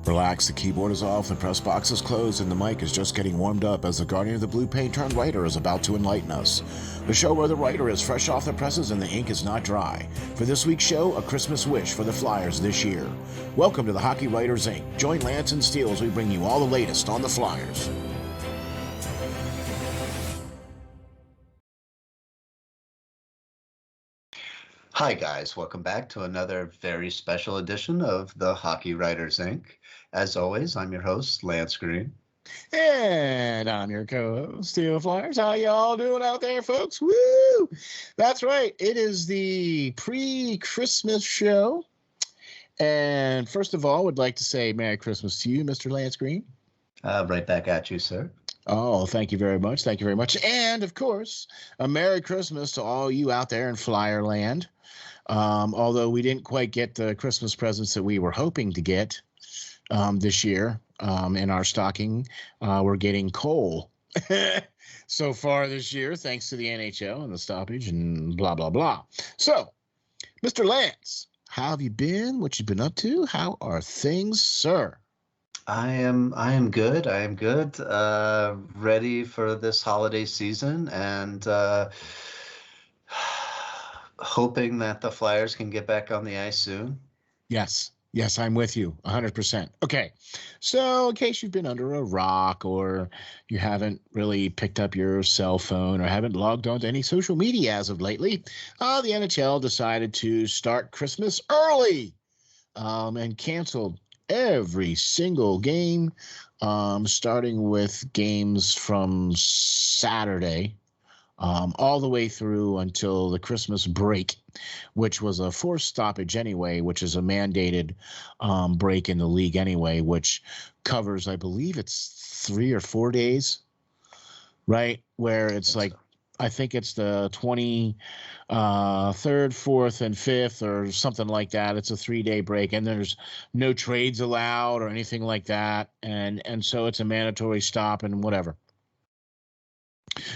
Relax, the keyboard is off, the press box is closed, and the mic is just getting warmed up as the Guardian of the Blue Paint turned writer is about to enlighten us. The show where the writer is fresh off the presses and the ink is not dry. For this week's show, a Christmas wish for the Flyers this year. Welcome to the Hockey Writers Inc. Join Lance and Steel as we bring you all the latest on the Flyers. Hi guys, welcome back to another very special edition of the Hockey Writers Inc. As always, I'm your host, Lance Green. And I'm your co-host, SteelFlyers. How y'all doing out there, folks? Woo! That's right. It is the pre-Christmas show. And first of all, would like to say Merry Christmas to you, Mr. Lance Green. Right back at you, sir. Oh, thank you very much. Thank you very much. And, of course, a Merry Christmas to all you out there in Flyer land. Although we didn't quite get the Christmas presents that we were hoping to get this year in our stocking, we're getting coal so far this year, thanks to the NHL and the stoppage and blah, blah, blah. So, Mr. Lance, how have you been? What you been up to? How are things, sir? I am good. I am good. Ready for this holiday season and hoping that the Flyers can get back on the ice soon. Yes, I'm with you 100%. Okay, so in case you've been under a rock or you haven't really picked up your cell phone or haven't logged on to any social media as of lately, the NHL decided to start Christmas early and canceled every single game, starting with games from Saturday all the way through until the Christmas break, which was a forced stoppage anyway, which is a mandated break in the league anyway, which covers, I believe it's 3 or 4 days, right? Where it's like, I think it's the 23rd, 4th, and 5th or something like that. It's a 3-day break, and there's no trades allowed or anything like that. And so it's a mandatory stop and whatever.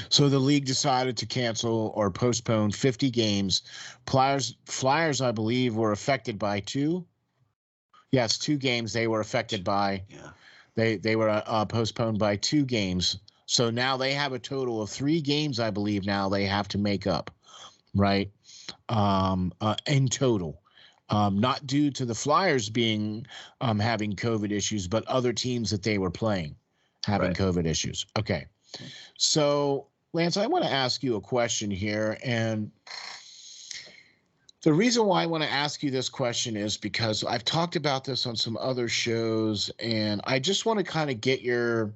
So the league decided to cancel or postpone 50 games. Flyers, I believe, were affected by 2. Yes, 2 games they were affected by. Yeah. They were postponed by 2 games. So now they have a total of 3 games, I believe, now they have to make up, right? In total. Not due to the Flyers being having COVID issues, but other teams that they were playing having COVID issues. Okay. So, Lance, I want to ask you a question here. And the reason why I want to ask you this question is because I've talked about this on some other shows, and I just want to kind of get your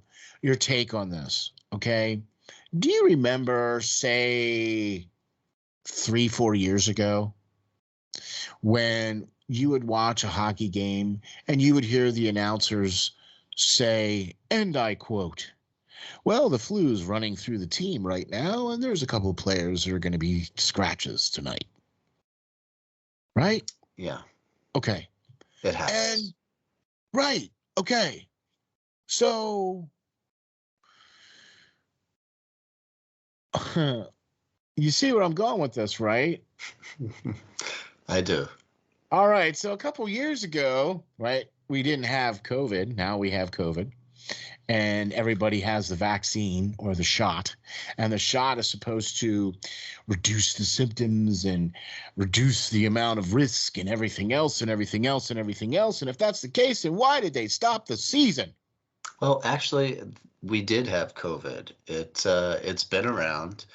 take on this. Okay. Do you remember, say, 3-4 years ago when you would watch a hockey game and you would hear the announcers say, and I quote, well, the flu's running through the team right now, and there's a couple of players that are going to be scratches tonight. Right? Yeah. Okay. It happens. And right. Okay. So you see where I'm going with this, right? I do. All right. So a couple years ago, right, we didn't have COVID. Now we have COVID. And everybody has the vaccine or the shot. And the shot is supposed to reduce the symptoms and reduce the amount of risk and everything else and everything else and everything else. And if that's the case, then why did they stop the season? Well, actually, we did have COVID. It's been around,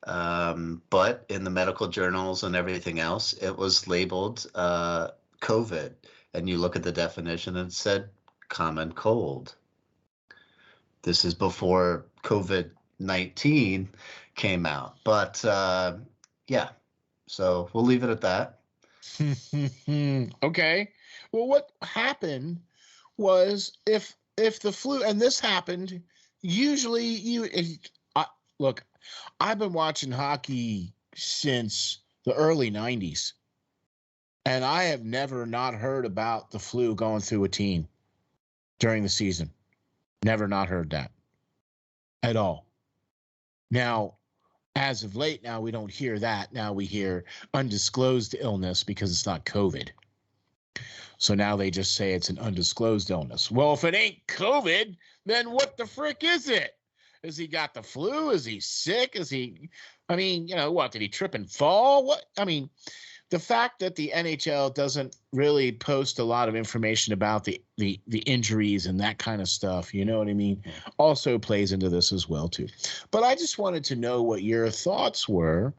but in the medical journals and everything else, it was labeled COVID. And you look at the definition and it said common cold. This is before COVID-19 came out. But yeah, so we'll leave it at that. Okay. Well, what happened was if the flu, and this happened, usually look, I've been watching hockey since the early 90s, and I have never not heard about the flu going through a team during the season. Never not heard that at all. Now, as of late, now we don't hear that. Now we hear undisclosed illness because it's not COVID. So now they just say it's an undisclosed illness. Well, if it ain't COVID, then what the frick is it? Has he got the flu? Is he sick? Is he, I mean, what? Did he trip and fall? What? I mean, the fact that the NHL doesn't really post a lot of information about the injuries and that kind of stuff, you know what I mean, also plays into this as well too. But I just wanted to know what your thoughts were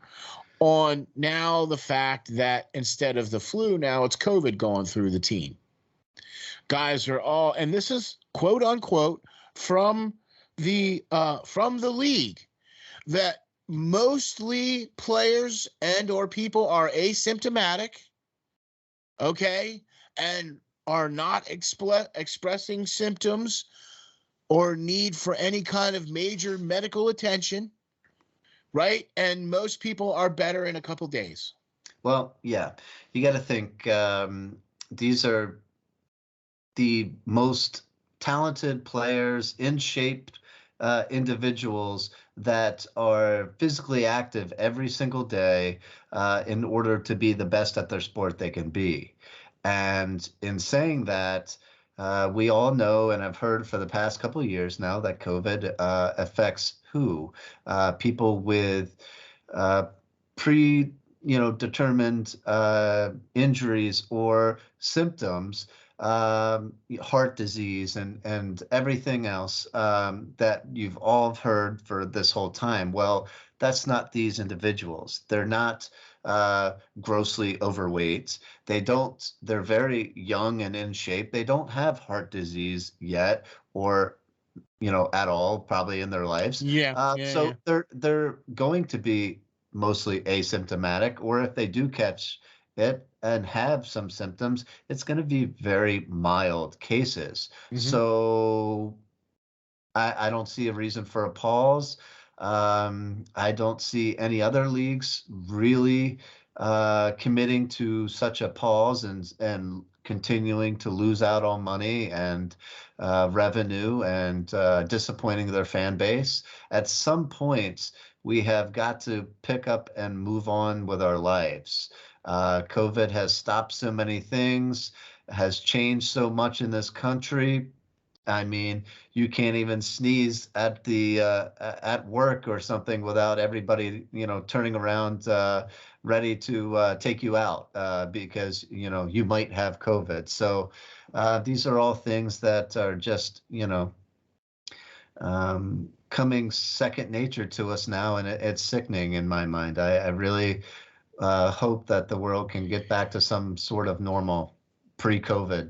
on now the fact that instead of the flu, now it's COVID going through the team. Guys are all, and this is quote unquote from the league, that mostly players and or people are asymptomatic, okay, and are not expressing symptoms or need for any kind of major medical attention, right? And most people are better in a couple days. Well, yeah, you got to think these are the most talented players, in shape individuals that are physically active every single day in order to be the best at their sport they can be. And in saying that, we all know and have heard for the past couple of years now that COVID affects who? People with determined injuries or symptoms, heart disease and everything else that you've all heard for this whole time. Well, that's not these individuals. They're not grossly overweight. They're very young and in shape. They don't have heart disease yet, or at all, probably in their lives. So they're going to be mostly asymptomatic, or if they do catch it and have some symptoms, it's going to be very mild cases. Mhm. So I don't see a reason for a pause. I don't see any other leagues really committing to such a pause and continuing to lose out on money and revenue and disappointing their fan base. At some points, we have got to pick up and move on with our lives. COVID has stopped so many things, has changed so much in this country. I mean, you can't even sneeze at at work or something without everybody, turning around, ready to take you out because you might have COVID. So these are all things that are just coming second nature to us now, and it's sickening in my mind. I really hope that the world can get back to some sort of normal pre-COVID.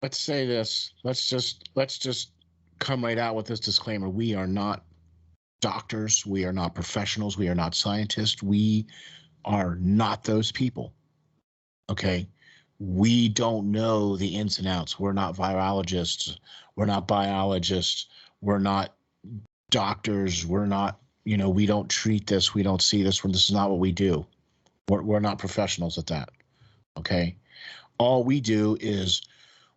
Let's say this. Let's just come right out with this disclaimer. We are not doctors. We are not professionals. We are not scientists. We are not those people. Okay. We don't know the ins and outs. We're not virologists. We're not biologists. We're not doctors. We're not, we don't treat this. We don't see this. This is not what we do. We're not professionals at that. Okay. All we do is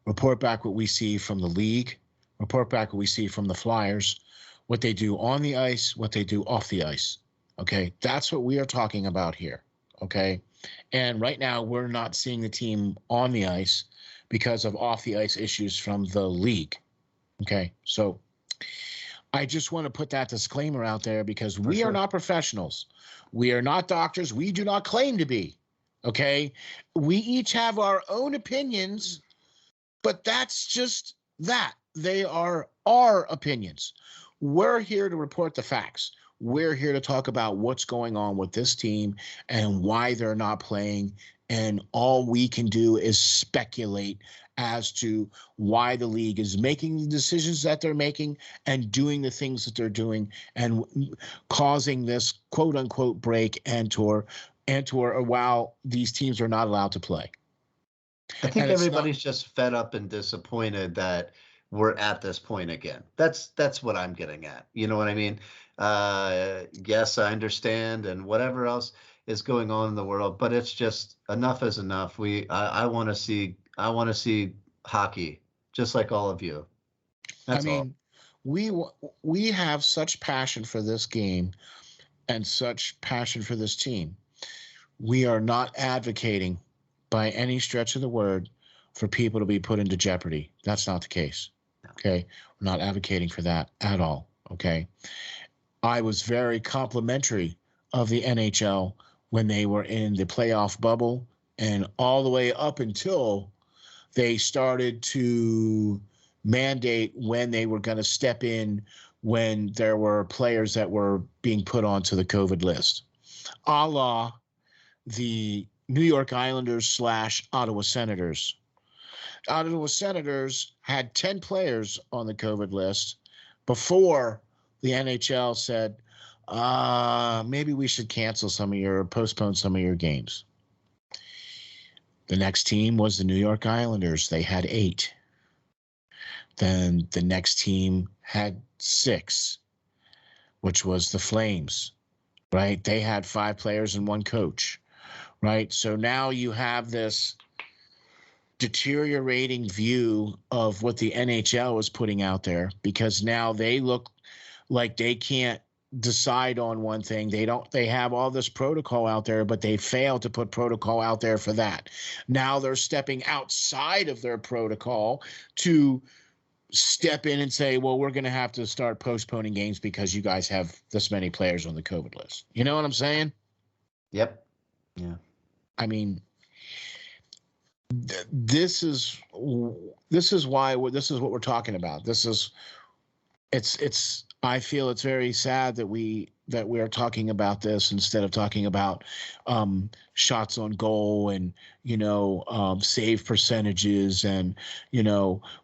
report back what we see from the league, report back what we see from the Flyers, what they do on the ice, what they do off the ice. Okay. That's what we are talking about here. Okay. And right now, we're not seeing the team on the ice because of off the ice issues from the league. Okay. So I just want to put that disclaimer out there because we are not professionals. We are not doctors. We do not claim to be. Okay. We each have our own opinions, but that's just that. They are our opinions. We're here to report the facts. We're here to talk about what's going on with this team and why they're not playing. And all we can do is speculate as to why the league is making the decisions that they're making and doing the things that they're doing and causing this quote unquote break and tour while these teams are not allowed to play. I think everybody's just fed up and disappointed that we're at this point again. That's what I'm getting at. You know what I mean? Yes, I understand, and whatever else is going on in the world, but it's just enough is enough. I want to see hockey, just like all of you. That's all. We have such passion for this game and such passion for this team. We are not advocating by any stretch of the word for people to be put into jeopardy. That's not the case. Okay. We're not advocating for that at all. Okay. I was very complimentary of the NHL when they were in the playoff bubble and all the way up until they started to mandate when they were going to step in when there were players that were being put onto the COVID list, a la the New York Islanders / Ottawa Senators. Ottawa Senators had 10 players on the COVID list before the NHL said, maybe we should postpone some of your games. The next team was the New York Islanders. They had 8. Then the next team had 6, which was the Flames, right? They had 5 players and 1 coach, right? So now you have this deteriorating view of what the NHL is putting out there, because now they look like they can't decide on one thing. They have all this protocol out there, but they fail to put protocol out there for that. Now they're stepping outside of their protocol to step in and say, well, we're going to have to start postponing games because you guys have this many players on the COVID list. You know what I'm saying? Yep. Yeah. I mean, this is what we're talking about. I feel it's very sad that we are talking about this instead of talking about shots on goal and save percentages and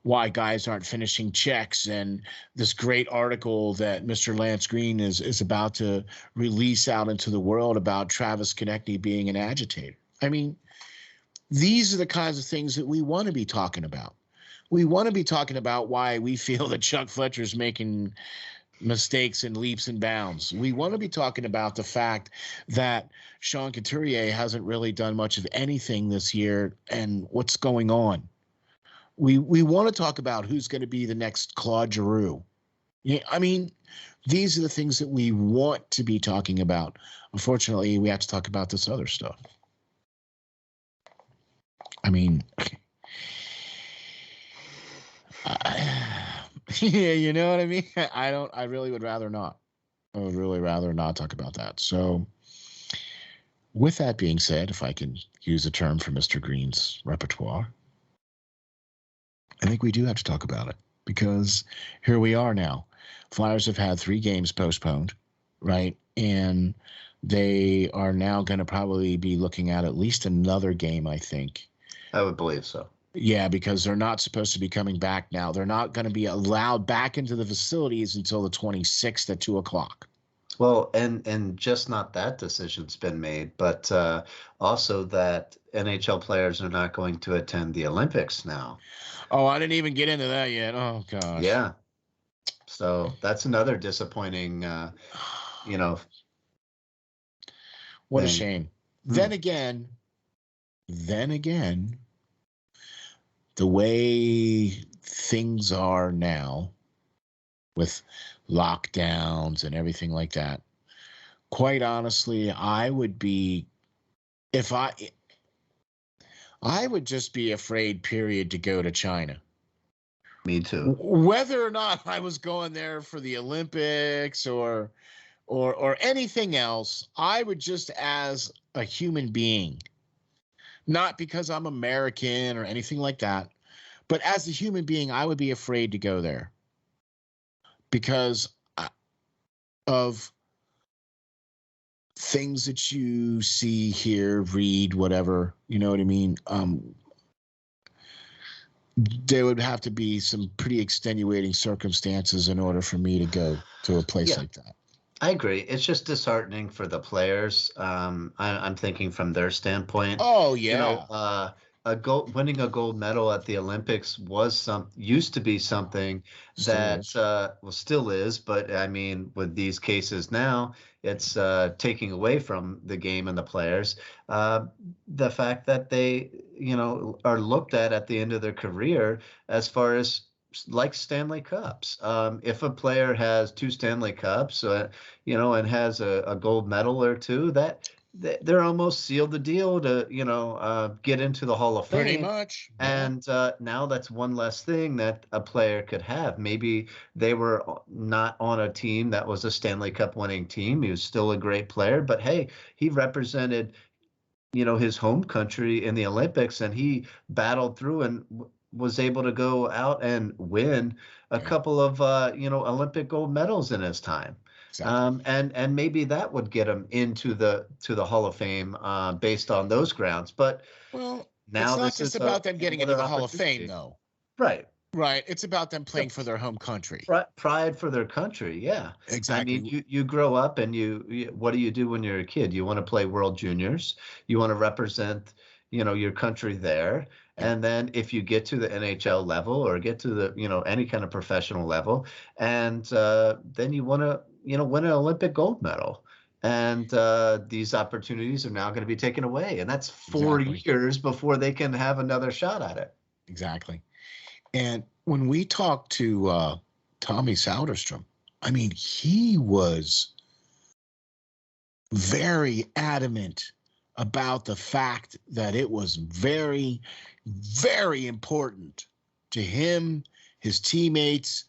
why guys aren't finishing checks, and this great article that Mr. Lance Green is about to release out into the world about Travis Konechny being an agitator. I mean, these are the kinds of things that we want to be talking about. We want to be talking about why we feel that Chuck Fletcher's making mistakes and leaps and bounds. We want to be talking about the fact that Sean Couturier hasn't really done much of anything this year and what's going on. We want to talk about who's going to be the next Claude Giroux. Yeah, I mean, these are the things that we want to be talking about. Unfortunately, we have to talk about this other stuff. I mean, yeah, you know what I mean? I really would rather not. I would really rather not talk about that. So with that being said, if I can use a term from Mr. Green's repertoire, I think we do have to talk about it, because here we are now. Flyers have had 3 games postponed, right? And they are now going to probably be looking at least another game, I think. I would believe so. Yeah, because they're not supposed to be coming back now. They're not going to be allowed back into the facilities until the 26th at 2:00. Well, and just not that decision's been made, but also that NHL players are not going to attend the Olympics now. Oh, I didn't even get into that yet. Oh, gosh. Yeah. So that's another disappointing, What a thing. shame. Then again, the way things are now with lockdowns and everything like that, quite honestly, I would just be afraid, period, to go to China. Me too. Whether or not I was going there for the Olympics or anything else, I would just, as a human being, not because I'm American or anything like that, but as a human being, I would be afraid to go there because of things that you see, hear, read, whatever, you know what I mean? There would have to be some pretty extenuating circumstances in order for me to go to a place like that. I agree. It's just disheartening for the players. I'm thinking from their standpoint. Oh yeah. Winning a gold medal at the Olympics used to be something that still is, but I mean, with these cases now, it's taking away from the game and the players. The fact that they, are looked at the end of their career as far as like Stanley Cups. If a player has 2 Stanley Cups, and has a gold medal or 2, they're almost sealed the deal to, get into the Hall of Pretty Fame. much. Yeah. And now that's one less thing that a player could have. Maybe they were not on a team that was a Stanley Cup winning team. He was still a great player, but hey, he represented, his home country in the Olympics, and he battled through and was able to go out and win a Yeah. couple of, Olympic gold medals in his time. Exactly. And maybe that would get him into the Hall of Fame based on those grounds. But Well, it's now not this just is about them getting into another the Hall of Fame, opportunity. though. Right. Right. It's about them Yeah, playing for their home country. pride for their country. Yeah. I mean, Exactly. you grow up and what do you do when you're a kid? You want to play World Juniors. You want to represent, your country there. Yep. And then if you get to the NHL level or get to the, any kind of professional level, and then you want to, win an Olympic gold medal. And these opportunities are now going to be taken away. And that's 4 Exactly. years before they can have another shot at it. Exactly. And when we talked to Tommy Soderstrom, I mean, he was very adamant about the fact that it was very, very important to him, his teammates,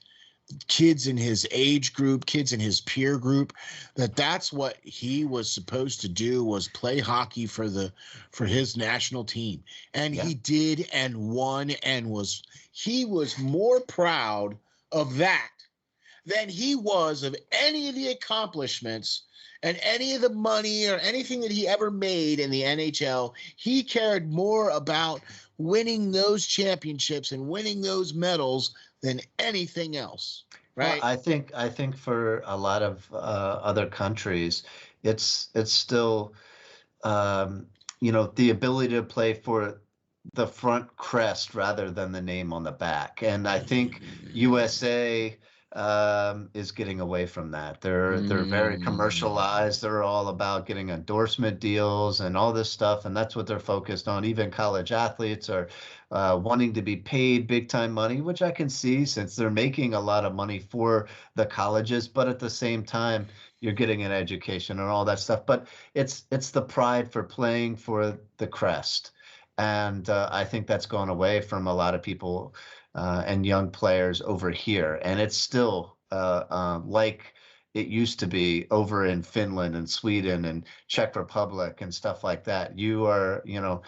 kids in his age group, kids in his peer group, that's what he was supposed to do, was play hockey for his national team. And Yeah. he did and won, and he was more proud of that than he was of any of the accomplishments and any of the money or anything that he ever made in the NHL. He cared more about winning those championships and winning those medals than anything else. Well, Right? I think for a lot of other countries, it's still the ability to play for the front crest rather than the name on the back. And I think USA is getting away from that. They're very Mm, commercialized. They're all about getting endorsement deals and all this stuff, and that's what they're focused on. Even college athletes are wanting to be paid big time money, which I can see since they're making a lot of money for the colleges, but at the same time, you're getting an education and all that stuff. But it's the pride for playing for the crest, and I think that's gone away from a lot of people and young players over here, and it's still like it used to be over in Finland and Sweden and Czech Republic and stuff like that. You are, your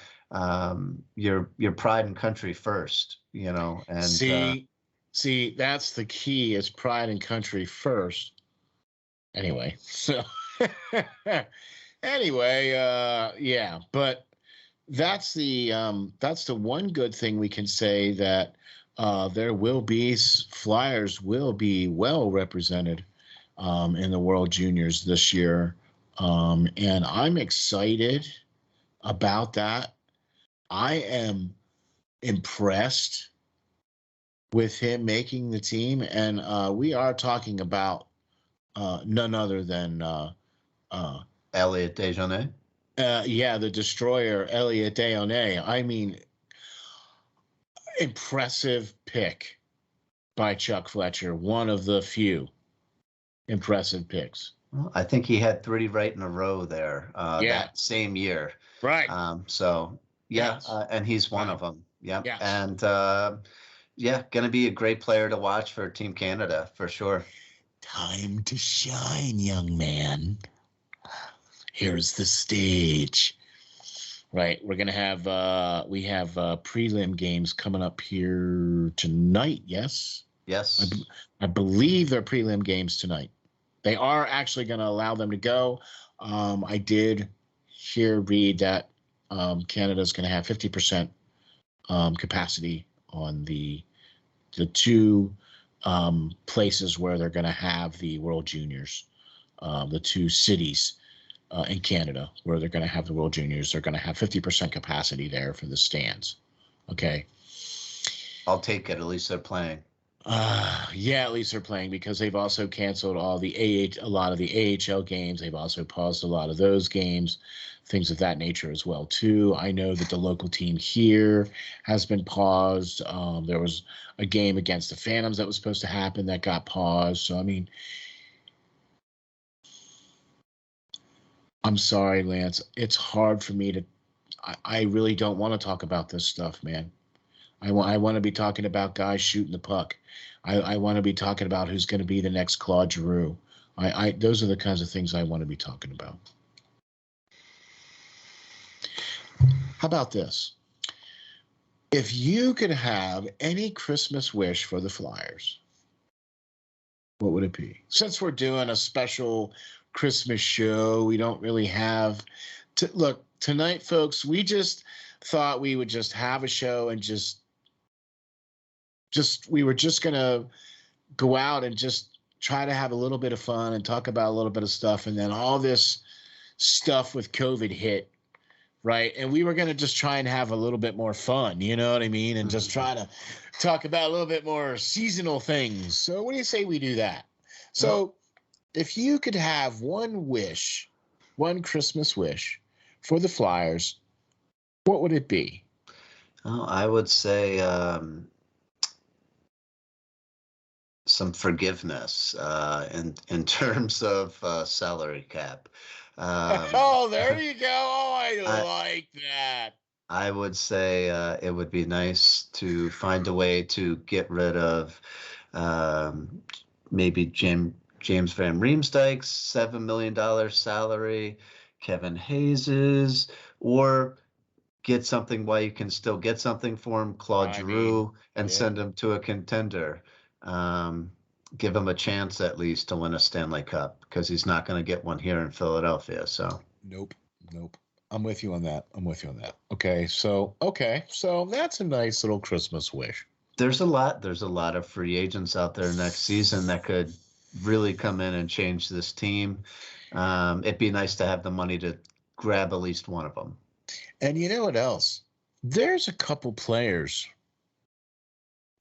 pride and country first, and see, that's the key, is pride and country first. Anyway, so anyway, yeah, but that's the one good thing we can say, that there will be Flyers will be well represented in the World Juniors this year, and I'm excited about that. I am impressed with him making the team, and we are talking about none other than Elliot Dejournay. yeah, the destroyer, Elliot Dejournay. I mean, impressive pick by Chuck Fletcher. One of the few impressive picks. Well, I think he had 3 right in a row there Yeah, that same year. right. So yeah, Yes. and he's one of Wow. them. Yep. Yes. And yeah, going to be a great player to watch for Team Canada for sure. Time to shine, young man. Here's the stage. Right. We're gonna have we have prelim games coming up here tonight. Yes. I, Yes. I believe they're prelim games tonight. They are actually going to allow them to go. I did read that Canada's going to have 50% capacity on the two places where they're going to have the World Juniors, the two cities in Canada where they're going to have the World Juniors. They're going to have 50% capacity there for the stands. Okay. I'll take it. At least they're playing. Yeah, at least they're playing, because they've also canceled a lot of the AHL games. They've also paused a lot of those games, things of that nature as well too. I know that the local team here has been paused. There was a game against the Phantoms that was supposed to happen that got paused. So I mean, I'm sorry, Lance. It's hard for me to. I really don't want to talk about this stuff, man. I want to be talking about guys shooting the puck. I want to be talking about who's going to be the next Claude Giroux. Those are the kinds of things I want to be talking about. How about this? If you could have any Christmas wish for the Flyers, what would it be? Since we're doing a special Christmas show, we don't really have to look tonight, folks. We just thought we would just have a show and just we were just gonna go out and just try to have a little bit of fun and talk about a little bit of stuff, and then all this stuff with COVID hit, right? And we were going to just try and have a little bit more fun, you know what I mean? And just try to talk about a little bit more seasonal things. So what do you say we do that? So if you could have one wish, one Christmas wish for the Flyers, what would it be? Oh, I would say some forgiveness in terms of salary cap. Oh, there you go. Oh, I I, like that. I would say it would be nice to find a way to get rid of maybe James Van Riemsdyk's $7 million salary, Kevin Hayes's, or get something while you can still get something for him, Claude I mean, Giroux, and yeah. send him to a contender. Give him a chance at least to win a Stanley Cup, because he's not going to get one here in Philadelphia. So Nope. I'm with you on that. Okay, so that's a nice little Christmas wish. there's a lot of free agents out there next season that could really come in and change this team. It'd be nice to have the money to grab at least one of them. And you know what else? There's a couple players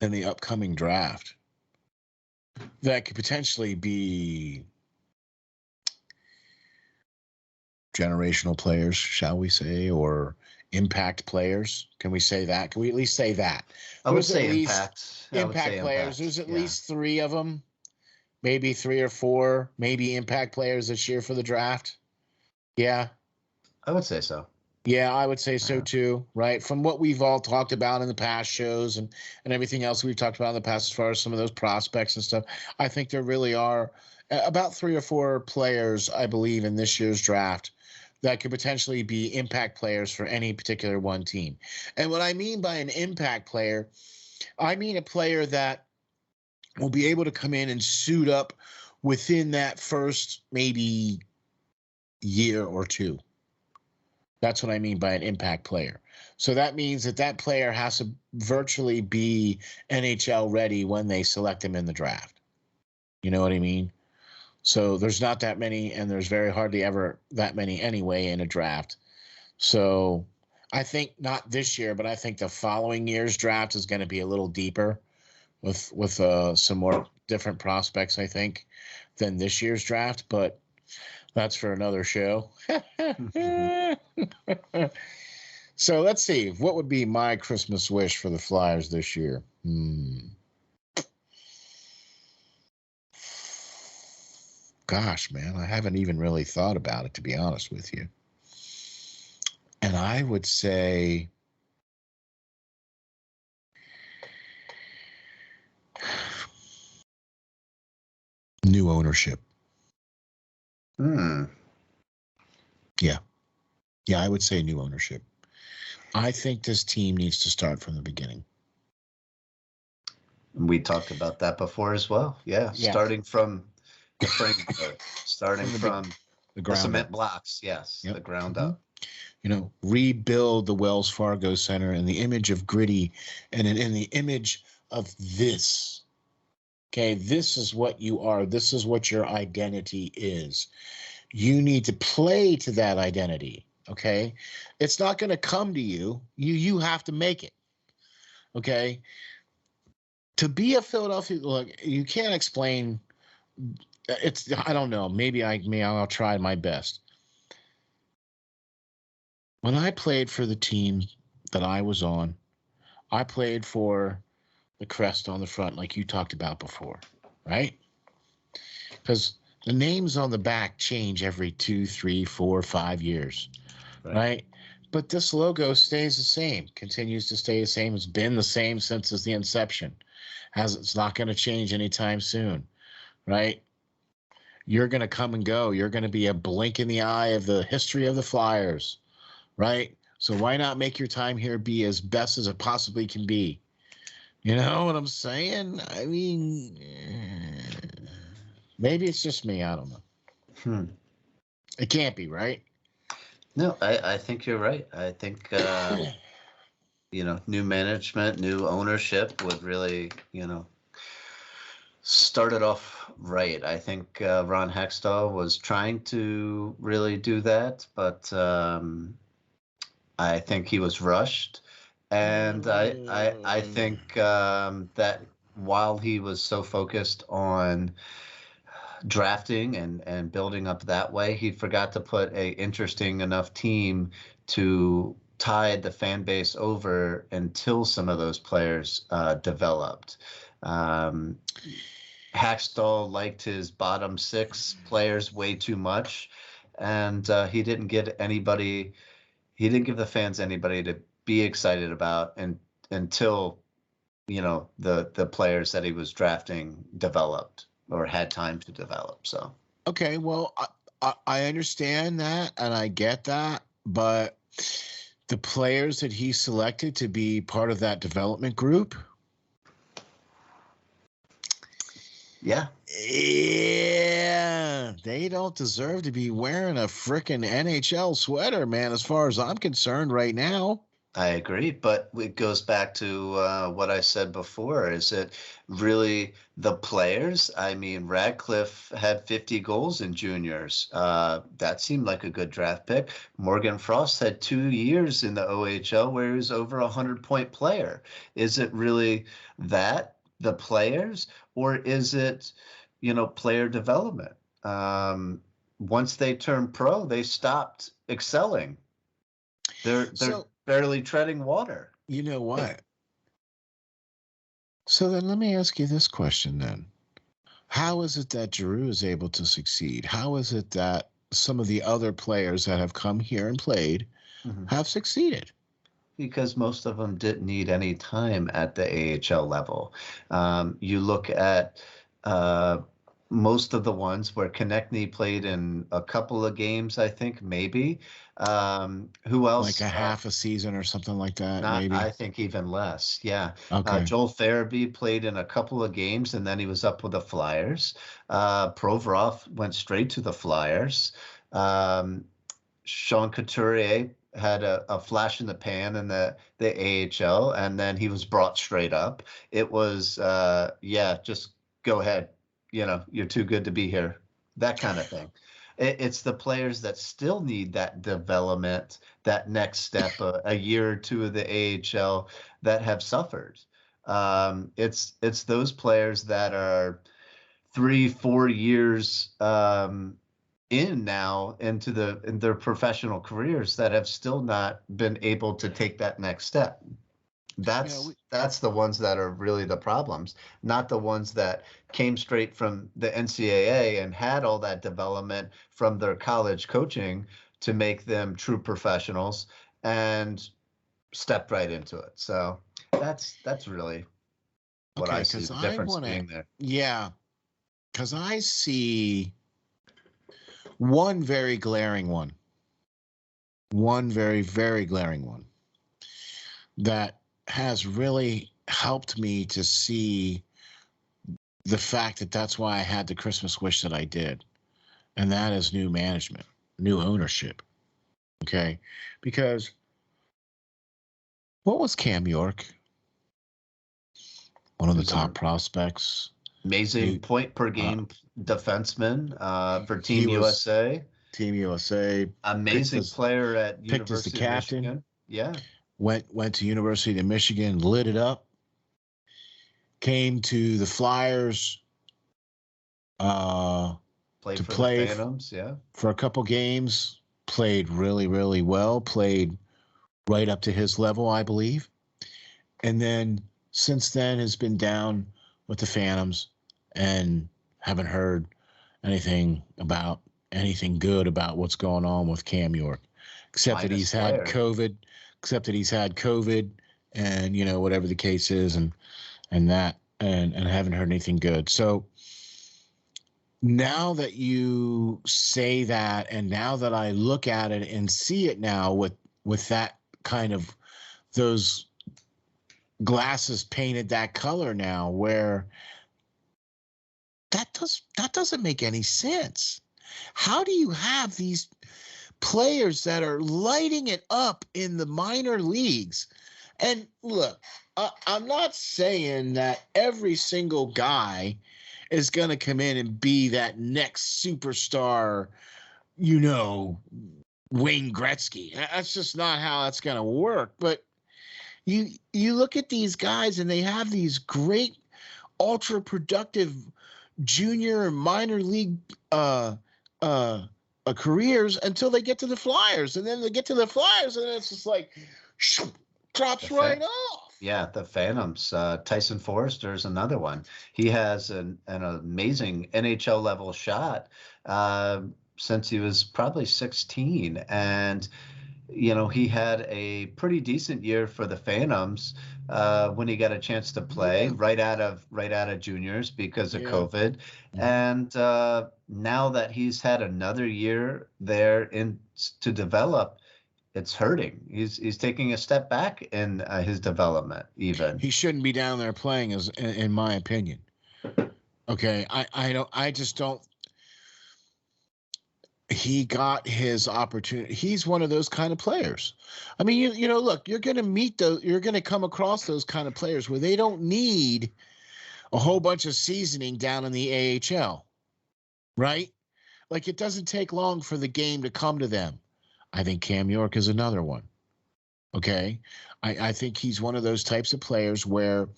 in the upcoming draft that could potentially be generational players, shall we say, or impact players. Can we say that? Can we at least say that? I would say impact. Impact players. There's at least 3 of them, maybe 3 or 4, maybe impact players this year for the draft. Yeah. I would say so. Yeah, I would say so too, right? From what we've all talked about in the past shows and everything else we've talked about in the past as far as some of those prospects and stuff, I think there really are about 3 or 4 players, I believe, in this year's draft that could potentially be impact players for any particular one team. And what I mean by an impact player, I mean a player that will be able to come in and suit up within that first maybe year or 2. That's what I mean by an impact player. So that means that player has to virtually be NHL ready when they select him in the draft. You know what I mean? So there's not that many, and there's very hardly ever that many anyway in a draft. So I think not this year, but I think the following year's draft is going to be a little deeper with some more different prospects, I think, than this year's draft. But that's for another show. So let's see. What would be my Christmas wish for the Flyers this year? Gosh, man, I haven't even really thought about it, to be honest with you. And I would say new ownership. Yeah. Yeah, I would say new ownership. I think this team needs to start from the beginning. We talked about that before as well. Yeah. Starting from the framework, starting from the cement blocks. Yes. Yep. The ground up. You know, rebuild the Wells Fargo Center in the image of gritty and in the image of this. Okay, this is what you are. This is what your identity is. You need to play to that identity. Okay, it's not going to come to you. You have to make it. Okay, to be a Philadelphia, look, you can't explain. It's, I don't know. Maybe I'll try my best. When I played for the team that I was on, I played for the crest on the front, like you talked about before, right? Because The names on the back change every 2, 3, 4, 5 years, Right. right? But this logo stays the same, continues to stay the same. It's been the same since the inception. It's not going to change anytime soon, right? You're going to come and go. You're going to be a blink in the eye of the history of the Flyers, right? So why not make your time here be as best as it possibly can be? You know what I'm saying? I mean, maybe it's just me. I don't know. Hmm. It can't be, right? No, I think you're right. I think new management, new ownership would really, start it off right. I think Ron Hextall was trying to really do that, but I think he was rushed, and I think that while he was so focused on drafting and building up that way, he forgot to put a interesting enough team to tide the fan base over until some of those players developed. Um, Hackstall liked his bottom six players way too much, and he didn't get anybody. He didn't give the fans anybody to be excited about, and until the players that he was drafting developed or had time to develop. So Okay, well, I understand that and I get that, but the players that he selected to be part of that development group, yeah, yeah, they don't deserve to be wearing a frickin' NHL sweater, man, as far as I'm concerned right now. I agree, but it goes back to what I said before. Is it really the players? I mean, Radcliffe had 50 goals in juniors. That seemed like a good draft pick. Morgan Frost had 2 years in the OHL where he was over a 100-point player. Is it really that, the players, or is it, player development? Once they turned pro, they stopped excelling. They're So, barely treading water. you know what? So then let me ask you this question then. How is it that Giroux is able to succeed? How is it that some of the other players that have come here and played Mhm. have succeeded? Because most of them didn't need any time at the AHL level. You look at most of the ones where Konechny played in a couple of games, I think, maybe. Who Like else? a half a season or something like that, Not, I maybe. think even less. Yeah. Okay. Joel Farabee played in a couple of games and then he was up with the Flyers. Provorov went straight to the Flyers. Um, Sean Couturier had a flash in the pan in the AHL, and then he was brought straight up. It was, yeah, just go ahead. You're too good to be here. That kind of thing. It's the players that still need that development, that next step, a year or two of the AHL that have suffered. It's those players that are 3, 4 years in now in their professional careers that have still not been able to take that next step. Yeah, That's the ones that are really the problems, not the ones that came straight from the NCAA and had all that development from their college coaching to make them true professionals and stepped right into it. So that's really what okay, I see because the I difference want to, being there. yeah, because I see one very glaring one very, very glaring one that has really helped me to see the fact that that's why I had the Christmas wish that I did. And that is new management, new ownership. Okay. Because what was Cam York? One of the Who's top our prospects. amazing He, point per uh, game defenseman for he Team was USA. Team USA, picked Amazing as player at picked as the University of captain, Michigan. Yeah, went to University of Michigan, lit it up, came to the Flyers uh, played to for the play Phantoms. Yeah, for a couple games, played really, really well, played right up to his level, I believe. And then since then has been down with the Phantoms and haven't heard about anything good about what's going on with Cam York, except that Minus he's had player. COVID, and whatever the case is, and haven't heard anything good. So now that you say that, and now that I look at it and see it now with that kind of those glasses painted that color now, where that doesn't make any sense. How do you have these players that are lighting it up in the minor leagues? And look, I'm not saying that every single guy is going to come in and be that next superstar, Wayne Gretzky. That's just not how that's going to work. But you look at these guys and they have these great ultra productive junior and minor league careers until they get to the Flyers, and then they get to the Flyers, and it's just like drops right off. Yeah, the Phantoms. Tyson Forrester is another one. He has an amazing NHL level shot since he was probably 16, and he had a pretty decent year for the Phantoms when he got a chance to play right out of juniors because of COVID. And now that he's had another year there to develop, it's hurting. He's taking a step back in his development. Even he shouldn't be down there playing, as in my opinion. Okay, I just don't. He got his opportunity. He's one of those kind of players. I mean, look, you're going to come across those kind of players where they don't need a whole bunch of seasoning down in the AHL, right? Like, it doesn't take long for the game to come to them. I think Cam York is another one. Okay. I think he's one of those types of players where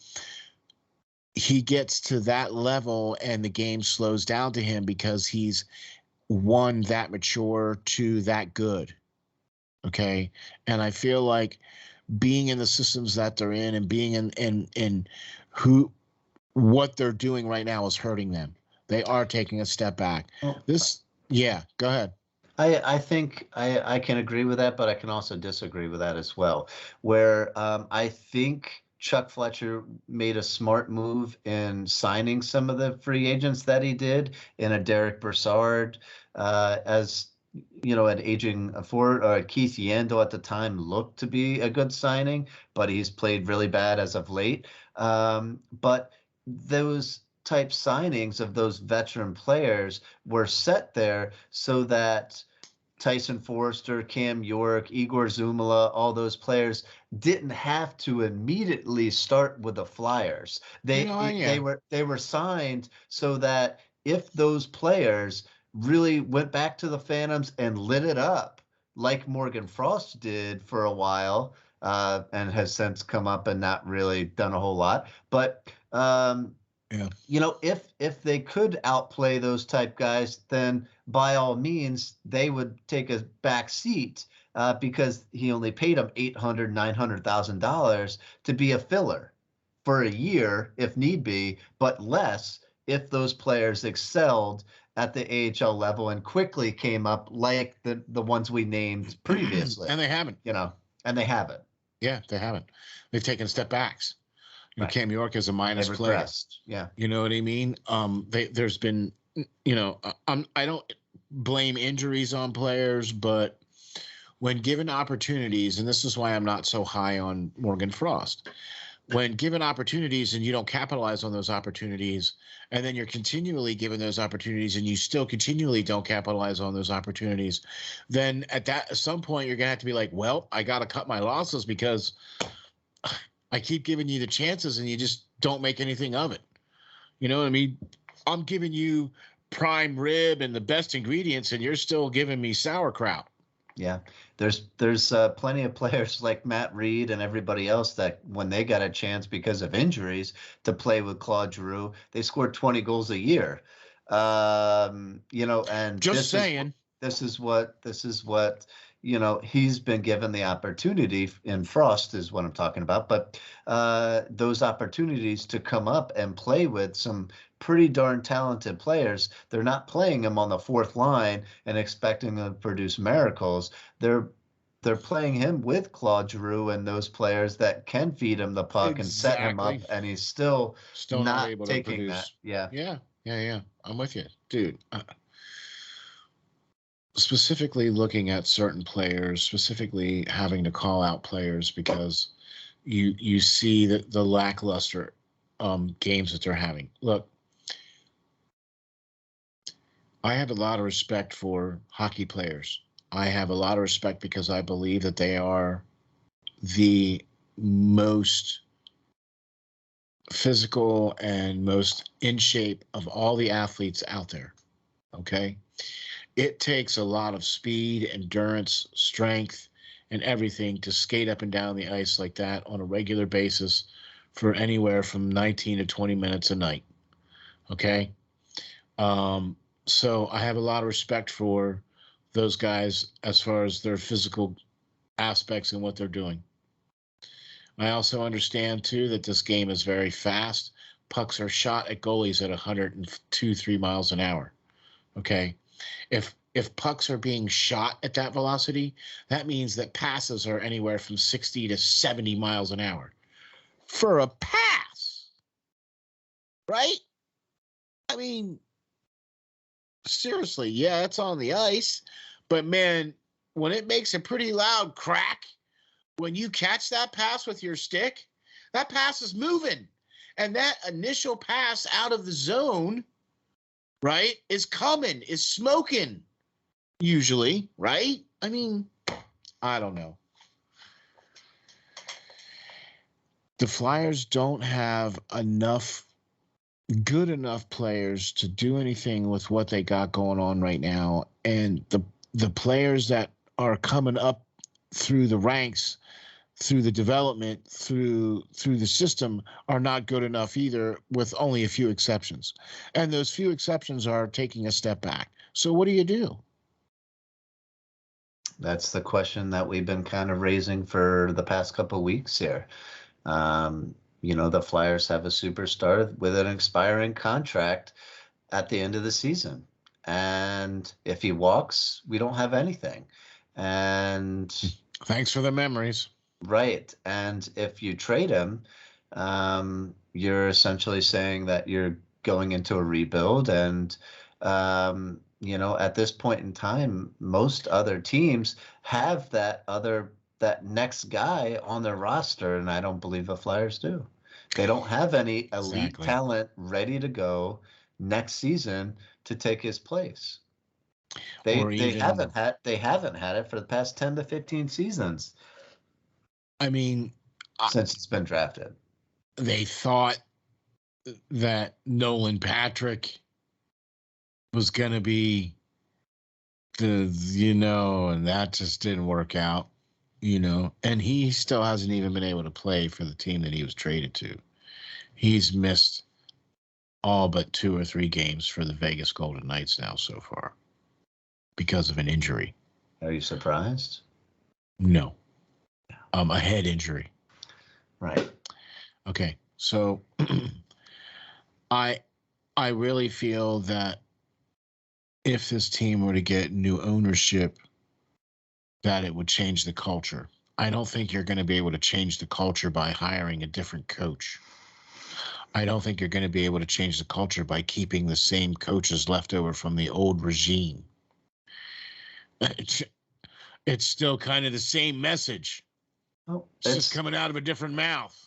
he gets to that level and the game slows down to him because he's one, that mature, two, that good. Okay. And I feel like being in the systems that they're in and being in what they're doing right now is hurting them. They are taking a step back. Go ahead. I think I can agree with that, but I can also disagree with that as well. Where I think Chuck Fletcher made a smart move in signing some of the free agents that he did, in a Derek Brassard, as an aging forward. Keith Yandel at the time looked to be a good signing, but he's played really bad as of late. But those type signings of those veteran players were set there so that Tyson Forrester, Cam York, Igor Zumala, all those players didn't have to immediately start with the Flyers. They were signed so that if those players really went back to the Phantoms and lit it up like Morgan Frost did for a while, and has since come up and not really done a whole lot, but if they could outplay those type guys, then by all means they would take a back seat, because he only paid them $800,000-$900,000 to be a filler for a year if need be, but less if those players excelled at the AHL level and quickly came up like the ones we named previously. And they haven't. And they haven't. Yeah, they haven't. They've taken step backs. Right. Cam York is a minus player. Yeah. You know what I mean? There's been, I don't blame injuries on players, but when given opportunities, and this is why I'm not so high on Morgan Frost, when given opportunities and you don't capitalize on those opportunities, and then you're continually given those opportunities and you still continually don't capitalize on those opportunities, then at some point you're going to have to be like, well, I got to cut my losses because I keep giving you the chances and you just don't make anything of it. You know what I mean? I'm giving you prime rib and the best ingredients and you're still giving me sauerkraut. Yeah, there's plenty of players like Matt Reed and everybody else that when they got a chance because of injuries to play with Claude Giroux, they scored 20 goals a year. And just saying, this is what he's been given the opportunity, and Frost is what I'm talking about, but those opportunities to come up and play with some pretty darn talented players. They're not playing him on the fourth line and expecting him to produce miracles. They're playing him with Claude Giroux and those players that can feed him the puck and set him Exactly. up, and he's still not not able to taking that. produce. Yeah. Yeah. I'm with you, dude. Specifically looking at certain players, specifically having to call out players because you see the lackluster games that they're having. Look, I have a lot of respect for hockey players. I have a lot of respect because I believe that they are the most physical and most in shape of all the athletes out there. Okay. It takes a lot of speed, endurance, strength, and everything to skate up and down the ice like that on a regular basis for anywhere from 19 to 20 minutes a night. Okay. So I have a lot of respect for those guys as far as their physical aspects and what they're doing. I also understand too that this game is very fast. Pucks are shot at goalies at 102, 3 miles an hour. Okay. If pucks are being shot at that velocity, that means that passes are anywhere from 60 to 70 miles an hour for a pass. Right? I mean, seriously, yeah, it's on the ice, but man, when it makes a pretty loud crack, when you catch that pass with your stick, that pass is moving. And that initial pass out of the zone, right, is coming, is smoking, usually, right? I mean, I don't know. The Flyers don't have good enough players to do anything with what they got going on right now. And the players that are coming up through the ranks, through the development, through the system are not good enough either, with only a few exceptions. And those few exceptions are taking a step back. So what do you do? That's the question that we've been kind of raising for the past couple of weeks here. The Flyers have a superstar with an expiring contract at the end of the season. And if he walks, we don't have anything. And thanks for the memories. Right. And if you trade him, you're essentially saying that you're going into a rebuild. And, at this point in time, most other teams have that next guy on their roster. And I don't believe the Flyers do. They don't have any elite talent ready to go next season to take his place. They haven't had it for the past 10 to 15 seasons. I mean, since it's been drafted. They thought that Nolan Patrick was going to be and that just didn't work out, and he still hasn't even been able to play for the team that he was traded to. He's missed all but 2 or 3 games for the Vegas Golden Knights now so far because of an injury. Are you surprised? No. A head injury. Right. Okay. So I really feel that if this team were to get new ownership, that it would change the culture. I don't think you're going to be able to change the culture by hiring a different coach. I don't think you're going to be able to change the culture by keeping the same coaches left over from the old regime. It's still kind of the same message. Oh, it's just coming out of a different mouth.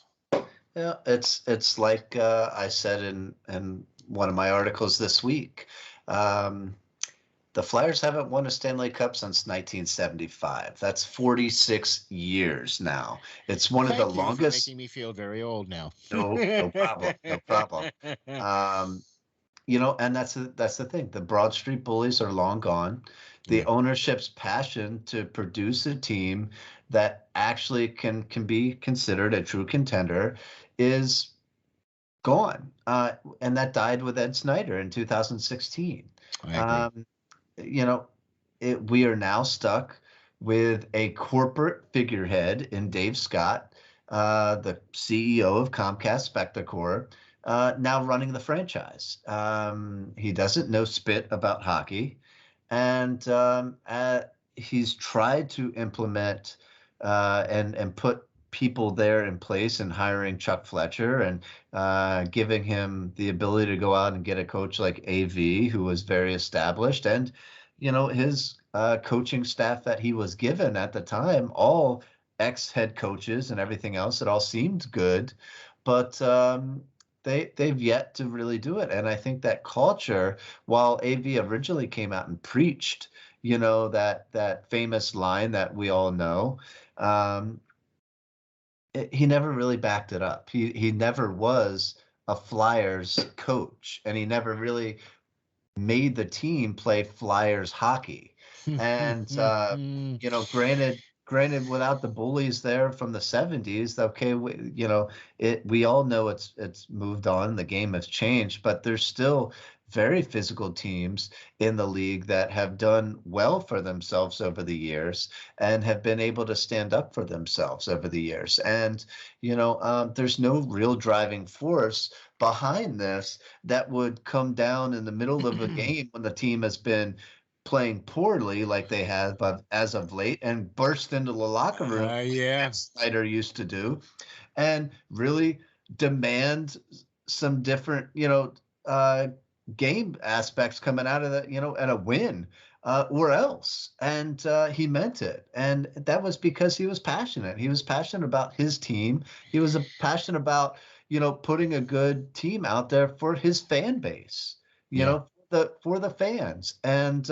Yeah, it's like I said in one of my articles this week. The Flyers haven't won a Stanley Cup since 1975. That's 46 years now. It's one of the longest. For making me feel very old now. No problem. No problem. And that's the thing. The Broad Street Bullies are long gone. The ownership's passion to produce a team that actually can be considered a true contender is gone. And that died with Ed Snyder in 2016. We are now stuck with a corporate figurehead in Dave Scott, the CEO of Comcast Spectacor, now running the franchise. He doesn't know spit about hockey, and he's tried to implement and put people there in place, and hiring Chuck Fletcher, and giving him the ability to go out and get a coach like AV, who was very established, and his coaching staff that he was given at the time, all ex-head coaches and everything else. It all seemed good, but they've yet to really do it. And I think that culture, while AV originally came out and preached, that famous line that we all know, he never really backed it up. He never was a Flyers coach, and he never really made the team play Flyers hockey. And granted, without the bullies there from the 70s, okay, we all know it's moved on. The game has changed, but there's still very physical teams in the league that have done well for themselves over the years, and have been able to stand up for themselves over the years. And there's no real driving force behind this that would come down in the middle of a game when the team has been playing poorly, like they have, but as of late, and burst into the locker room, yeah, like Snyder used to do, and really demand some different, game aspects coming out of that, and a win, or else. And he meant it. And that was because he was passionate. He was passionate about his team. He was passionate about, putting a good team out there for his fan base, for the fans. And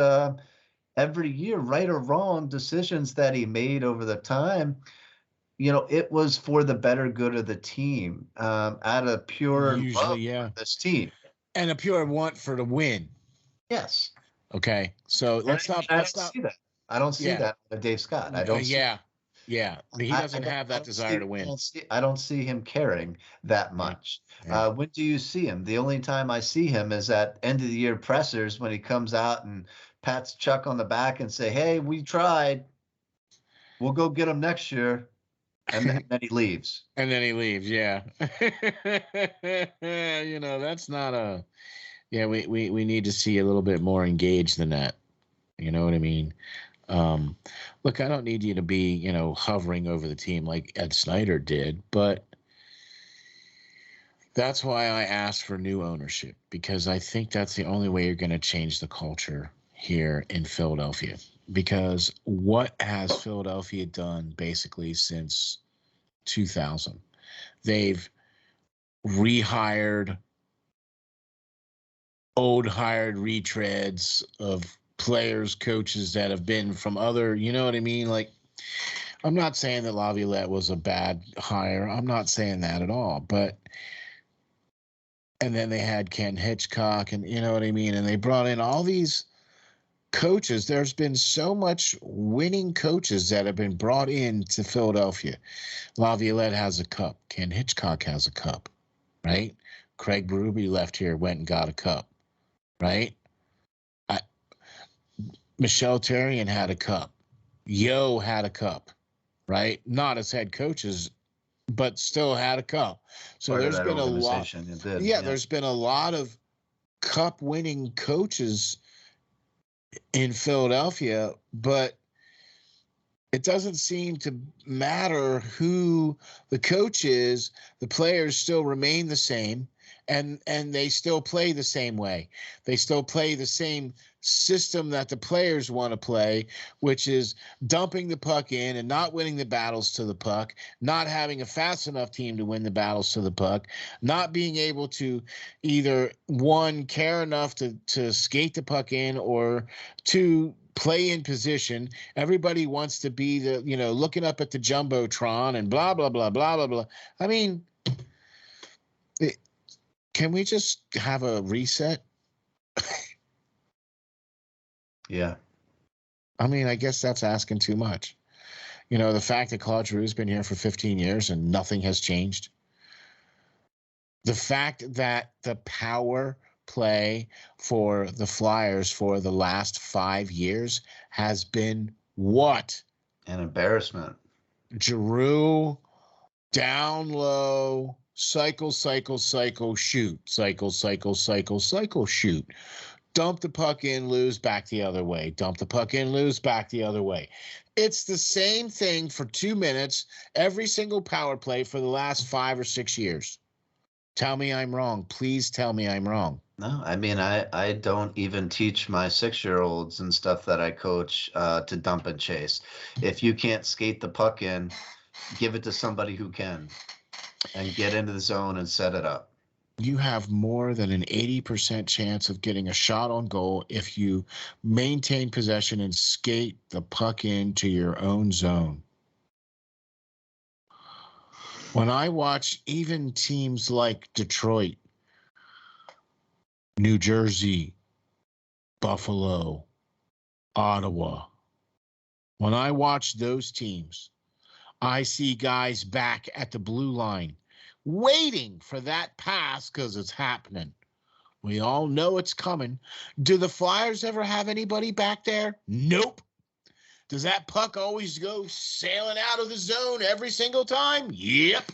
every year, right or wrong, decisions that he made over the time, it was for the better good of the team, out of pure love for this team. And a pure want for the win. Yes. Okay. So let's not. I don't see that with Dave Scott. I don't. Yeah. He doesn't have that desire to win. I don't see him caring that much. Yeah. When do you see him? The only time I see him is at end of the year pressers, when he comes out and pats Chuck on the back and say, "Hey, we tried. We'll go get him next year." And then he leaves. And then he leaves, yeah. That's not a... Yeah, we need to see a little bit more engaged than that. You know what I mean? Look, I don't need you to be, hovering over the team like Ed Snyder did, but that's why I asked for new ownership, because I think that's the only way you're going to change the culture here in Philadelphia. Because what has Philadelphia done basically since 2000? They've rehired old hired retreads of players, coaches that have been from other, you know what I mean? Like, I'm not saying that Laviolette was a bad hire. I'm not saying that at all. But, and then they had Ken Hitchcock, and you know what I mean? And they brought in all these coaches. There's been so much winning coaches that have been brought into Philadelphia. Laviolette has a cup. Ken Hitchcock has a cup, right? Craig Berube left here, went and got a cup, right? Michelle Therrien had a cup. Yo had a cup, right? Not as head coaches, but still had a cup. So there's been a lot. Yeah, there's been a lot of cup-winning coaches in Philadelphia, but it doesn't seem to matter who the coach is. The players still remain the same, and they still play the same way. They still play the same system that the players want to play, which is dumping the puck in and not winning the battles to the puck, not having a fast enough team to win the battles to the puck, not being able to either, one, care enough to skate the puck in, or two, play in position. Everybody wants to be the, looking up at the Jumbotron and blah, blah, blah, blah, blah, blah. I mean, can we just have a reset? Yeah. I mean, I guess that's asking too much. The fact that Claude Giroux has been here for 15 years and nothing has changed. The fact that the power play for the Flyers for the last 5 years has been what? An embarrassment. Giroux, down low, cycle, cycle, cycle, shoot, cycle, cycle, cycle, cycle, shoot. Dump the puck in, lose, back the other way. Dump the puck in, lose, back the other way. It's the same thing for 2 minutes every single power play for the last 5 or 6 years. Tell me I'm wrong. Please tell me I'm wrong. No, I mean, I don't even teach my 6-year-olds and stuff that I coach to dump and chase. If you can't skate the puck in, give it to somebody who can and get into the zone and set it up. You have more than an 80% chance of getting a shot on goal if you maintain possession and skate the puck into your own zone. When I watch even teams like Detroit, New Jersey, Buffalo, Ottawa, when I watch those teams, I see guys back at the blue line waiting for that pass because it's happening. We all know it's coming. Do the Flyers ever have anybody back there? Nope. Does that puck always go sailing out of the zone every single time? Yep.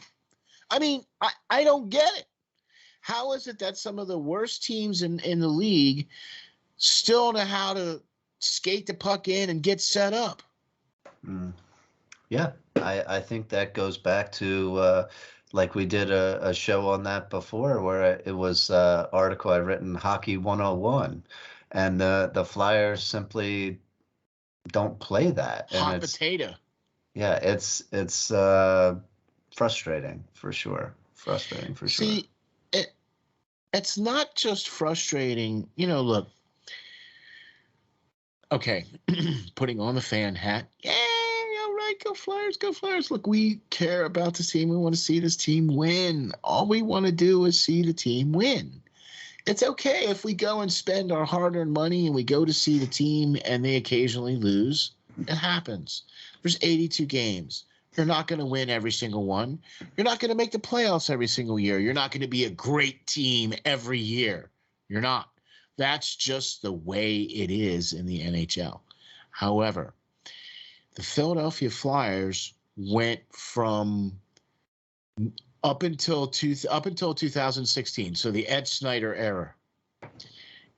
I mean, I don't get it. How is it that some of the worst teams in the league still know how to skate the puck in and get set up? Yeah, I think that goes back to like we did a show on that before where it was an article I written, Hockey 101, and the Flyers simply don't play that. Hot And it's, potato. yeah, it's frustrating for sure. Frustrating for sure. See, it's not just frustrating. You know, look, okay, putting on the fan hat. Yeah, all right, go Flyers, go Flyers. Look, we care about the team. We want to see this team win. All we want to do is see the team win. It's okay if we go and spend our hard-earned money and we go to see the team and they occasionally lose. It happens. There's 82 games. You're not going to win every single one. You're not going to make the playoffs every single year. You're not going to be a great team every year. You're not. That's just the way it is in the NHL. However, the Philadelphia Flyers went from up until 2016, so the Ed Snyder era.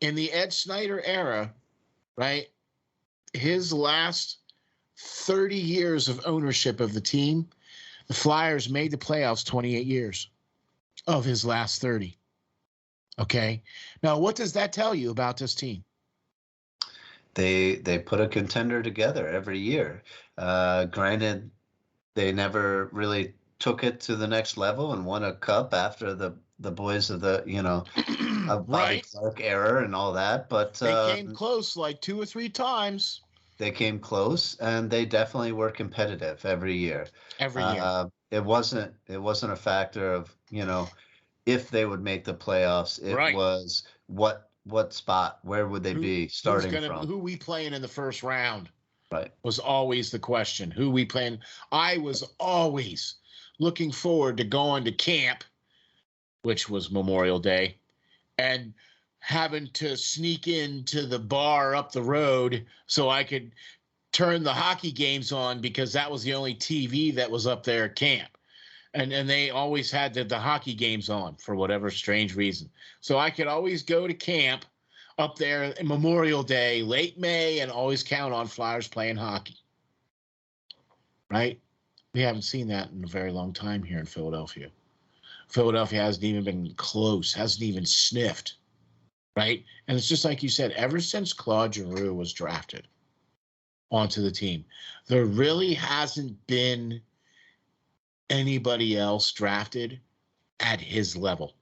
In the Ed Snyder era, right, his last 30 years of ownership of the team, the Flyers made the playoffs 28 years of his last 30. Okay. Now, what does that tell you about this team? They put a contender together every year. Granted, they never really took it to the next level and won a cup after the boys of the of Bobby Right. Clark era and all that, but They came close like 2 or 3 times. They came close, and they definitely were competitive every year. Every year. It wasn't a factor of if they would make the playoffs. It Right. was what spot, where would they be starting from? Who we playing in the first round? Right. Was always the question. Who we playing? I was always looking forward to going to camp, which was Memorial Day, and having to sneak into the bar up the road so I could turn the hockey games on because that was the only TV that was up there at camp. And they always had the hockey games on for whatever strange reason. So I could always go to camp up there in Memorial Day, late May, and always count on Flyers playing hockey. Right? We haven't seen that in a very long time here in Philadelphia. Philadelphia hasn't even been close, hasn't even sniffed. Right? And it's just like you said, ever since Claude Giroux was drafted onto the team, there really hasn't been anybody else drafted at his level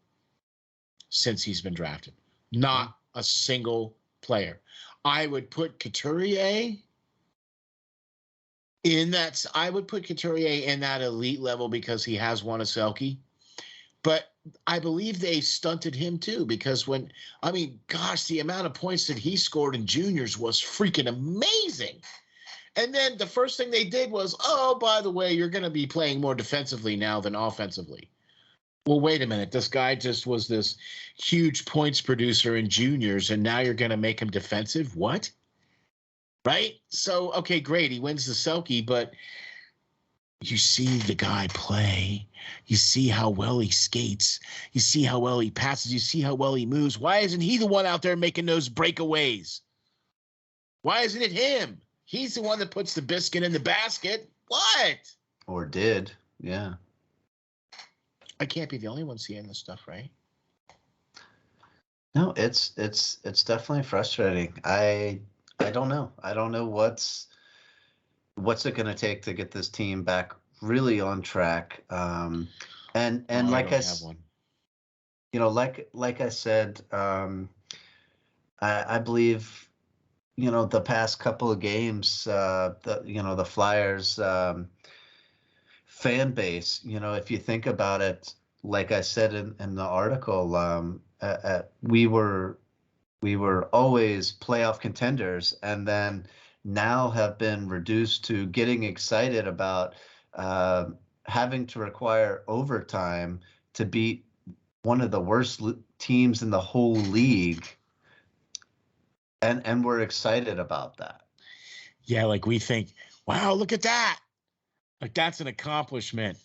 since he's been drafted. Not a single player. I would put Couturier in that. I would put Couturier in that elite level because he has won a Selke. But I believe they stunted him too because gosh, the amount of points that he scored in juniors was freaking amazing. And then the first thing they did was, oh, by the way, you're going to be playing more defensively now than offensively. Well, wait a minute. This guy just was this huge points producer in juniors, and now you're going to make him defensive? What? Right? So, okay, great. He wins the Selke, but you see the guy play. You see how well he skates. You see how well he passes. You see how well he moves. Why isn't he the one out there making those breakaways? Why isn't it him? He's the one that puts the biscuit in the basket. What? Or did. Yeah. I can't be the only one seeing this stuff, right? No, it's definitely frustrating. I don't know. I don't know what's it going to take to get this team back really on track. And No, I like don't have one. like I said, I believe, the past couple of games, the Flyers fan base, if you think about it, like I said in the article, we were always playoff contenders, and then now have been reduced to getting excited about having to require overtime to beat one of the worst teams in the whole league, and we're excited about that. Yeah, like we think, wow, look at that. Like that's an accomplishment,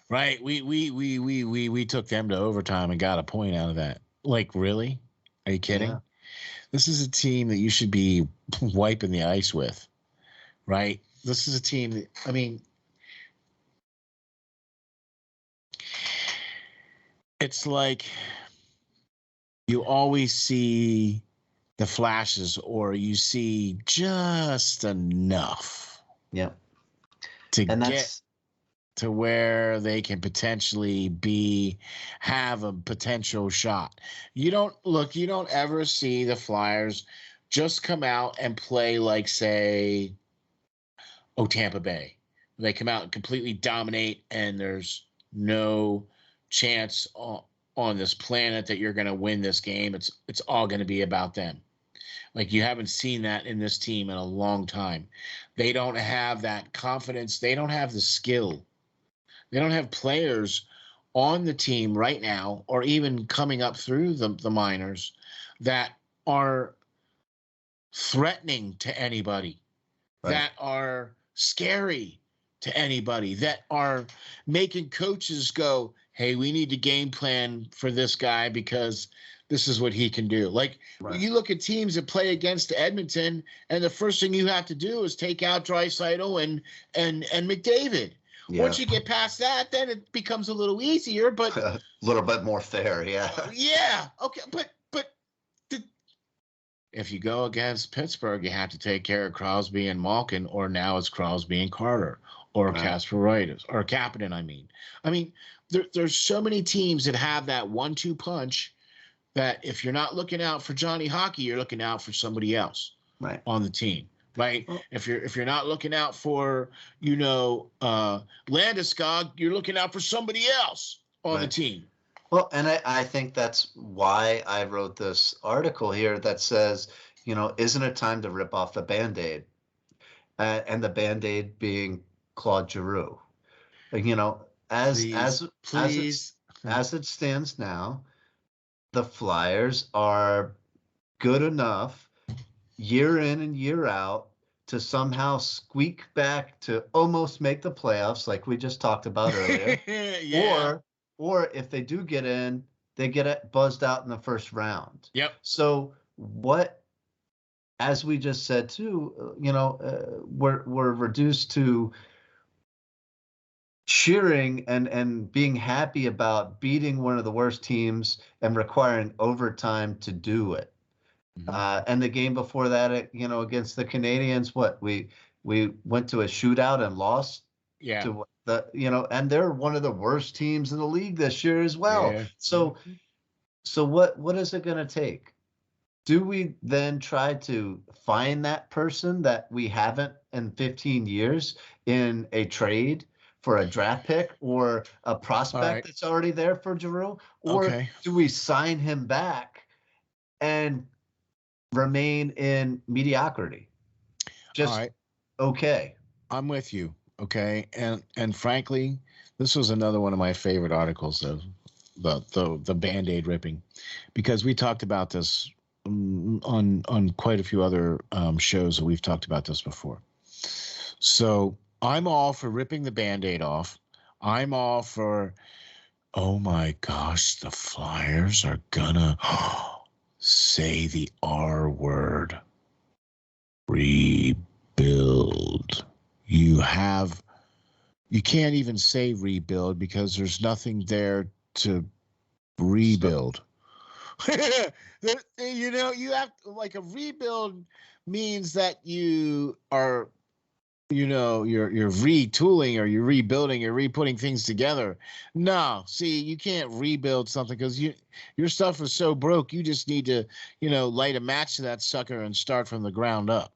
right? We took them to overtime and got a point out of that. Like, really? Are you kidding? Yeah. This is a team that you should be wiping the ice with, right? This is a team that, I mean, it's like you always see the flashes or you see just enough Yeah. to And get that's to where they can potentially have a potential shot. You don't ever see the Flyers just come out and play like, say, Tampa Bay. They come out and completely dominate, and there's no chance on this planet that you're going to win this game. It's all going to be about them. Like, you haven't seen that in this team in a long time. They don't have that confidence. They don't have the skill. They don't have players on the team right now, or even coming up through the minors, that are threatening to anybody, right. that are scary to anybody, that are making coaches go, hey, we need to game plan for this guy because this is what he can do. Like, Right. you look at teams that play against Edmonton, and the first thing you have to do is take out Draisaitl and McDavid. Yeah. Once you get past that, then it becomes a little easier, but A little bit more fair. Yeah. yeah, okay, but if you go against Pittsburgh, you have to take care of Crosby and Malkin, or now it's Crosby and Carter, or Right. Kasparaitis, or Kapanen. I mean, there's so many teams that have that 1-2 punch that if you're not looking out for Johnny Hockey, you're looking out for somebody else Right. on the team. Right. Well, if you're not looking out for, Landeskog, you're looking out for somebody else on the right. team. Well, and I think that's why I wrote this article here that says, isn't it time to rip off the Band-Aid? And the Band-Aid being Claude Giroux. Please. As it stands now, the Flyers are good enough year in and year out to somehow squeak back to almost make the playoffs, like we just talked about earlier. Yeah. Or if they do get in, they get buzzed out in the first round. Yep. So what, as we just said too, we're reduced to cheering and being happy about beating one of the worst teams and requiring overtime to do it. Mm-hmm. And the game before that, against the Canadians, we went to a shootout and lost. Yeah. To and they're one of the worst teams in the league this year as well. Yeah. So what is it going to take? Do we then try to find that person that we haven't in 15 years in a trade for a draft pick or a prospect that's already there for Giroux? Or do we sign him back and remain in mediocrity? Just okay. I'm with you. Okay. And frankly, this was another one of my favorite articles of the Band-Aid ripping, because we talked about this on quite a few other shows that we've talked about this before. So I'm all for ripping the Band-Aid off. I'm all for, oh my gosh, the Flyers are gonna say the R word. Rebuild. You can't even say rebuild because there's nothing there to rebuild. You have like a rebuild means that you are, you're retooling, or you're rebuilding, you're re-putting things together. No, see, you can't rebuild something because your stuff is so broke. You just need to, light a match to that sucker and start from the ground up.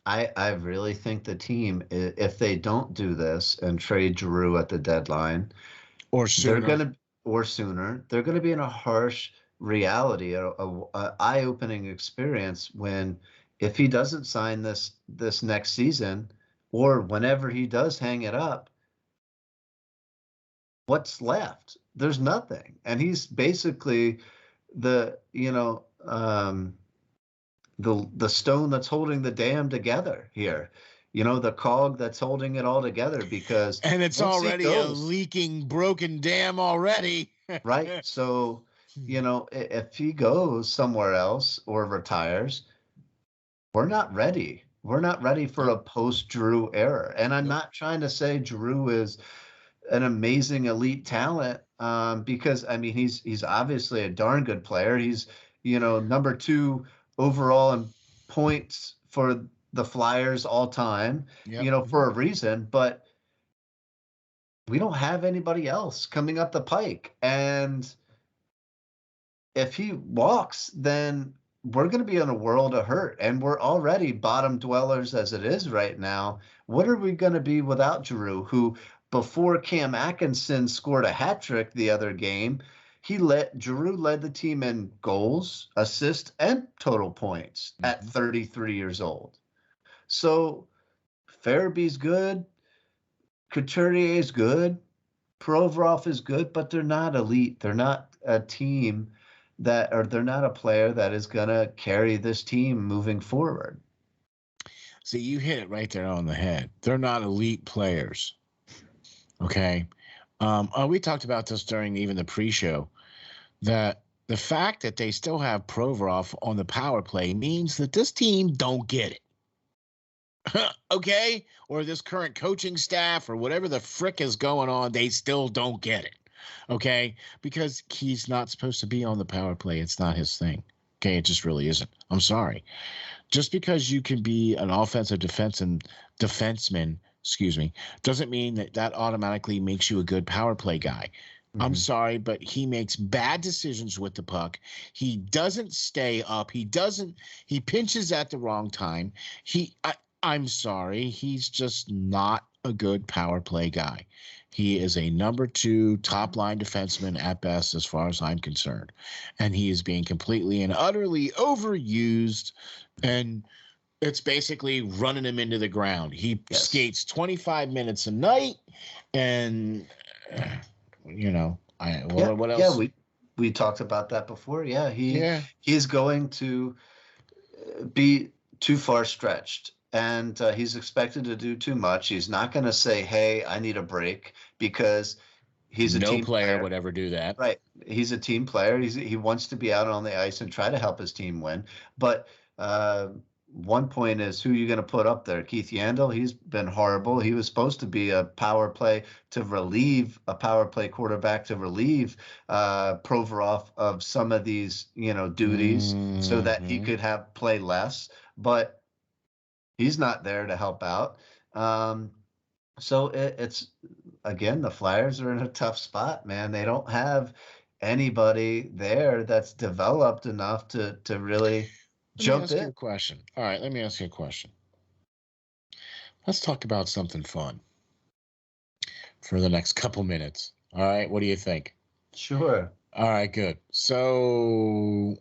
I really think the team, if they don't do this and trade Giroux at the deadline, Or they're sooner. gonna or sooner, they're gonna be in a harsh reality, a eye-opening experience when if he doesn't sign this next season, or whenever he does hang it up, what's left? There's nothing. And he's basically the, the stone that's holding the dam together here. The cog that's holding it all together, because And it's once he already a goes, leaking, broken dam already. right? So, if he goes somewhere else or retires, we're not ready. We're not ready for Nope. a post-Drew era. And I'm Nope. not trying to say Drew is an amazing elite talent, because I mean he's obviously a darn good player. He's number 2 overall in points for the Flyers all time, Yep. for a reason. But we don't have anybody else coming up the pike, and if he walks, then we're going to be in a world of hurt, and we're already bottom dwellers as it is right now. What are we going to be without Giroux, who before Cam Atkinson scored a hat trick the other game, Giroux led the team in goals, assists, and total points at Mhm. 33 years old. So Farabee's good, Couturier's good, Provorov is good, but they're not elite. They're not a team or they're not a player that is going to carry this team moving forward. See, you hit it right there on the head. They're not elite players. Okay. We talked about this during even the pre-show, that the fact that they still have Provorov on the power play means that this team don't get it. Okay? Or this current coaching staff or whatever the frick is going on, they still don't get it. Okay? Because he's not supposed to be on the power play. It's not his thing. Okay? It just really isn't. I'm sorry. Just because you can be an offensive defenseman, excuse me, doesn't mean that automatically makes you a good power play guy. I'm Mm-hmm. sorry, but he makes bad decisions with the puck. He doesn't stay up. He pinches at the wrong time. I'm sorry. He's just not a good power play guy. He is a number 2 top line defenseman at best, as far as I'm concerned. And he is being completely and utterly overused, and it's basically running him into the ground. He Yes. skates 25 minutes a night, and Yeah. what Yeah. else? We talked about that before. Yeah. Yeah, He's going to be too far stretched, and he's expected to do too much. He's not going to say, "Hey, I need a break," because he's a no team player player. would ever do that. Right. He's a team player. He wants to be out on the ice and try to help his team win. But one point is, who are you going to put up there? Keith Yandel, he's been horrible. He was supposed to be a power play quarterback to relieve Provorov of some of these, duties so that he Hmm. could have play less. But he's not there to help out. So it's again, the Flyers are in a tough spot, man. They don't have anybody there that's developed enough to really Let me jump ask you in. a question. All right, let me ask you a question. Let's talk about something fun for the next couple minutes. All right, what do you think? Sure. All right, good. So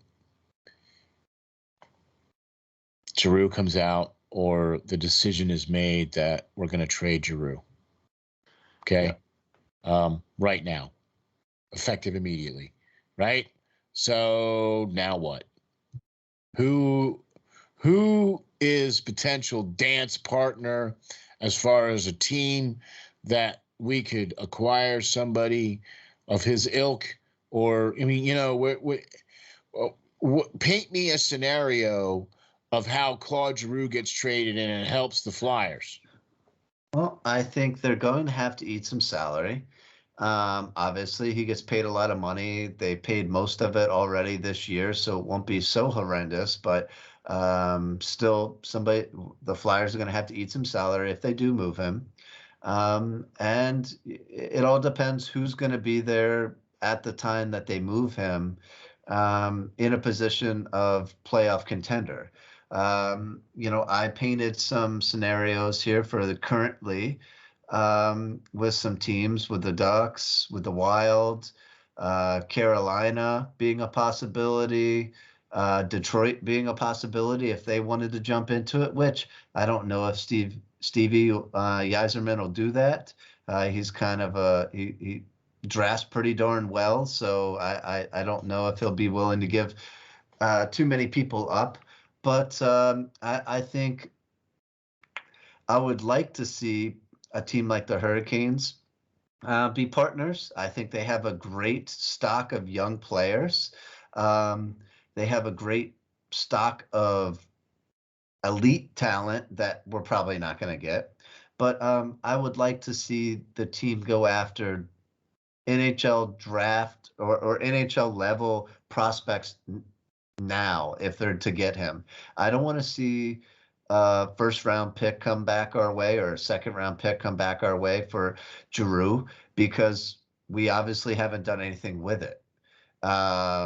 Giroux comes out, or the decision is made that we're going to trade Giroux. Yeah. Okay. Right now, effective immediately. Right. So now what? Who who is potential dance partner as far as a team that we could acquire somebody of his ilk? Or, I mean, paint me a scenario of how Claude Giroux gets traded and it helps the Flyers. Well, I think they're going to have to eat some salary. Obviously, he gets paid a lot of money. They paid most of it already this year, so it won't be so horrendous. But still, the Flyers are going to have to eat some salary if they do move him. And it all depends who's going to be there at the time that they move him in a position of playoff contender. I painted some scenarios here for the currently with some teams, with the Ducks, with the Wild, Carolina being a possibility, Detroit being a possibility if they wanted to jump into it, which I don't know if Stevie Yzerman will do that. He's kind of he drafts pretty darn well, so I don't know if he'll be willing to give too many people up. But I think I would like to see a team like the Hurricanes be partners. I think they have a great stock of young players. They have a great stock of elite talent that we're probably not going to get. But I would like to see the team go after NHL draft or NHL level prospects now if they're to get him. I don't want to see a first round pick come back our way or a second round pick come back our way for Giroux because we obviously haven't done anything with it. I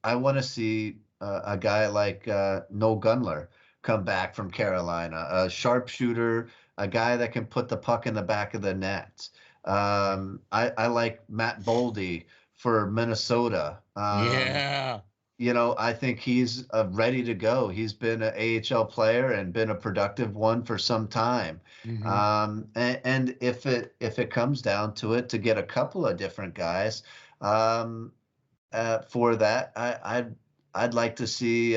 want to see a guy like Noel Gunler come back from Carolina, a sharpshooter, a guy that can put the puck in the back of the net. I like Matt Boldy for Minnesota. Yeah. I think he's ready to go. He's been an AHL player and been a productive one for some time. Mm-hmm. And if it comes down to it, to get a couple of different guys for that, I'd like to see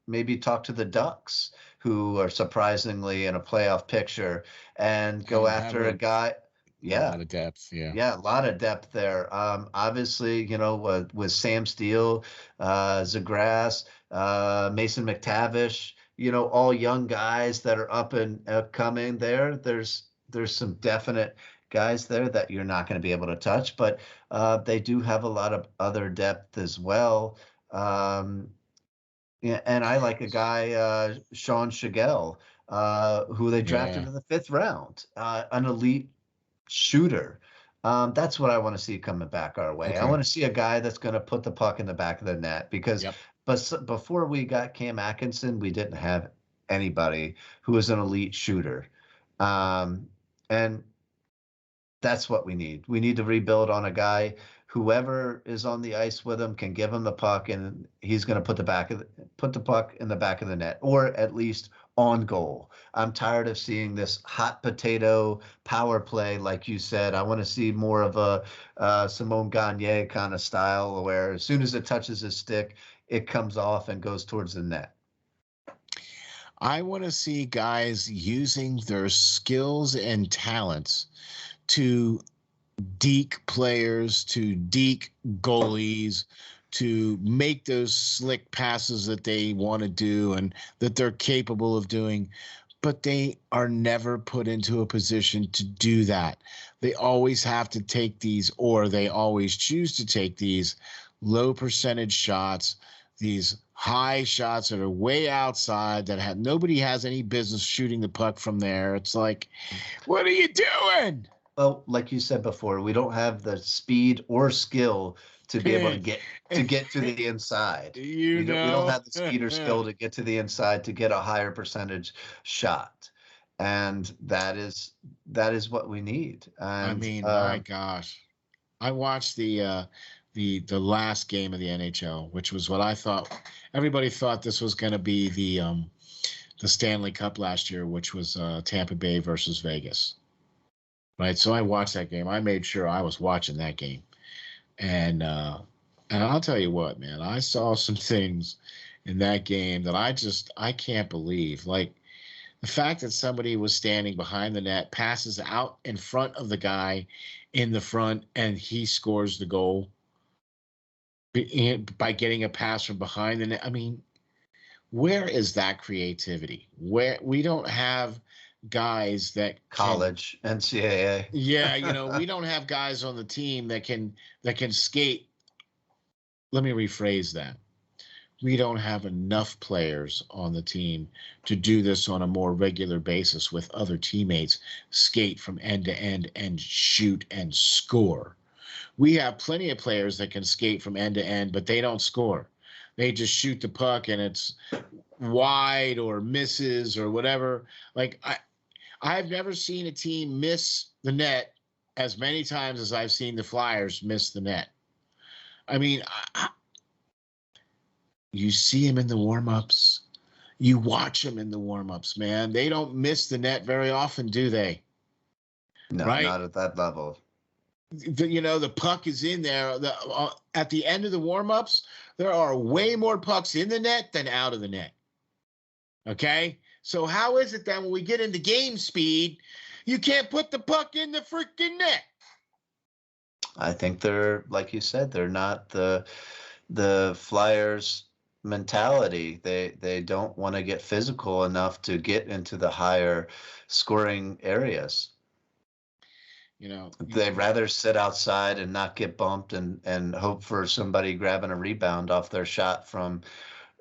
maybe talk to the Ducks, who are surprisingly in a playoff picture, and go And have after a a guy. Yeah, lot of depth. Yeah. yeah, a lot of depth there. Obviously, with Sam Steele, Zagras, Mason McTavish, all young guys that are up and coming there. There's some definite guys there that you're not going to be able to touch, but they do have a lot of other depth as well. Yeah, and I like a guy, Sean Shigell, who they drafted Yeah. in the fifth round, an elite shooter. That's what I want to see coming back our way. I Okay. want to see a guy that's going to put the puck in the back of the net because Yep. before we got Cam Atkinson, we didn't have anybody who was an elite shooter. And that's what we need. We need to rebuild on a guy. Whoever is on the ice with him can give him the puck, and he's going to put the puck in the back of the net, or at least on goal. I'm tired of seeing this hot potato power play, like you said. I want to see more of a Simone Gagne kind of style, where as soon as it touches his stick, it comes off and goes towards the net. I want to see guys using their skills and talents to deke players, to deke goalies, to make those slick passes that they want to do and that they're capable of doing. But they are never put into a position to do that. They always have to take these, or they always choose to take these low percentage shots, these high shots that are way outside that have nobody has any business shooting the puck from there. It's like, what are you doing? Well, like you said before, we don't have the speed or skill to be able to get to the inside. You We don't know? have the speed or skill to get to the inside to get a higher percentage shot, and that is what we need. I And mean, my gosh. I watched the last game of the NHL, which was what I thought everybody thought this was going to be the Stanley Cup last year, which was Tampa Bay versus Vegas. Right? So I watched that game. I made sure I was watching that game. And I'll tell you what, man, I saw some things in that game that I can't believe. Like The fact that somebody was standing behind the net, passes out in front of the guy in the front, and he scores the goal by getting a pass from behind the net. I mean, where is that creativity? Where we don't have guys that can, College, NCAA. yeah, we don't have guys on the team that can skate. Let me rephrase that. We don't have enough players on the team to do this on a more regular basis with other teammates, skate from end to end and shoot and score. We have plenty of players that can skate from end to end, but they don't score. They just shoot the puck and it's wide or misses or whatever. Like I've never seen a team miss the net as many times as I've seen the Flyers miss the net. I mean, you see them in the warm-ups. You watch them in the warm-ups, man. They don't miss the net very often, do they? No, Right? not at that level. The puck is in there. At the end of the warm-ups, there are way more pucks in the net than out of the net. Okay? So how is it that when we get into game speed, you can't put the puck in the freaking net? I think they're, like you said, they're not the Flyers mentality. They don't want to get physical enough to get into the higher scoring areas. They'd rather sit outside and not get bumped and hope for somebody grabbing a rebound off their shot from,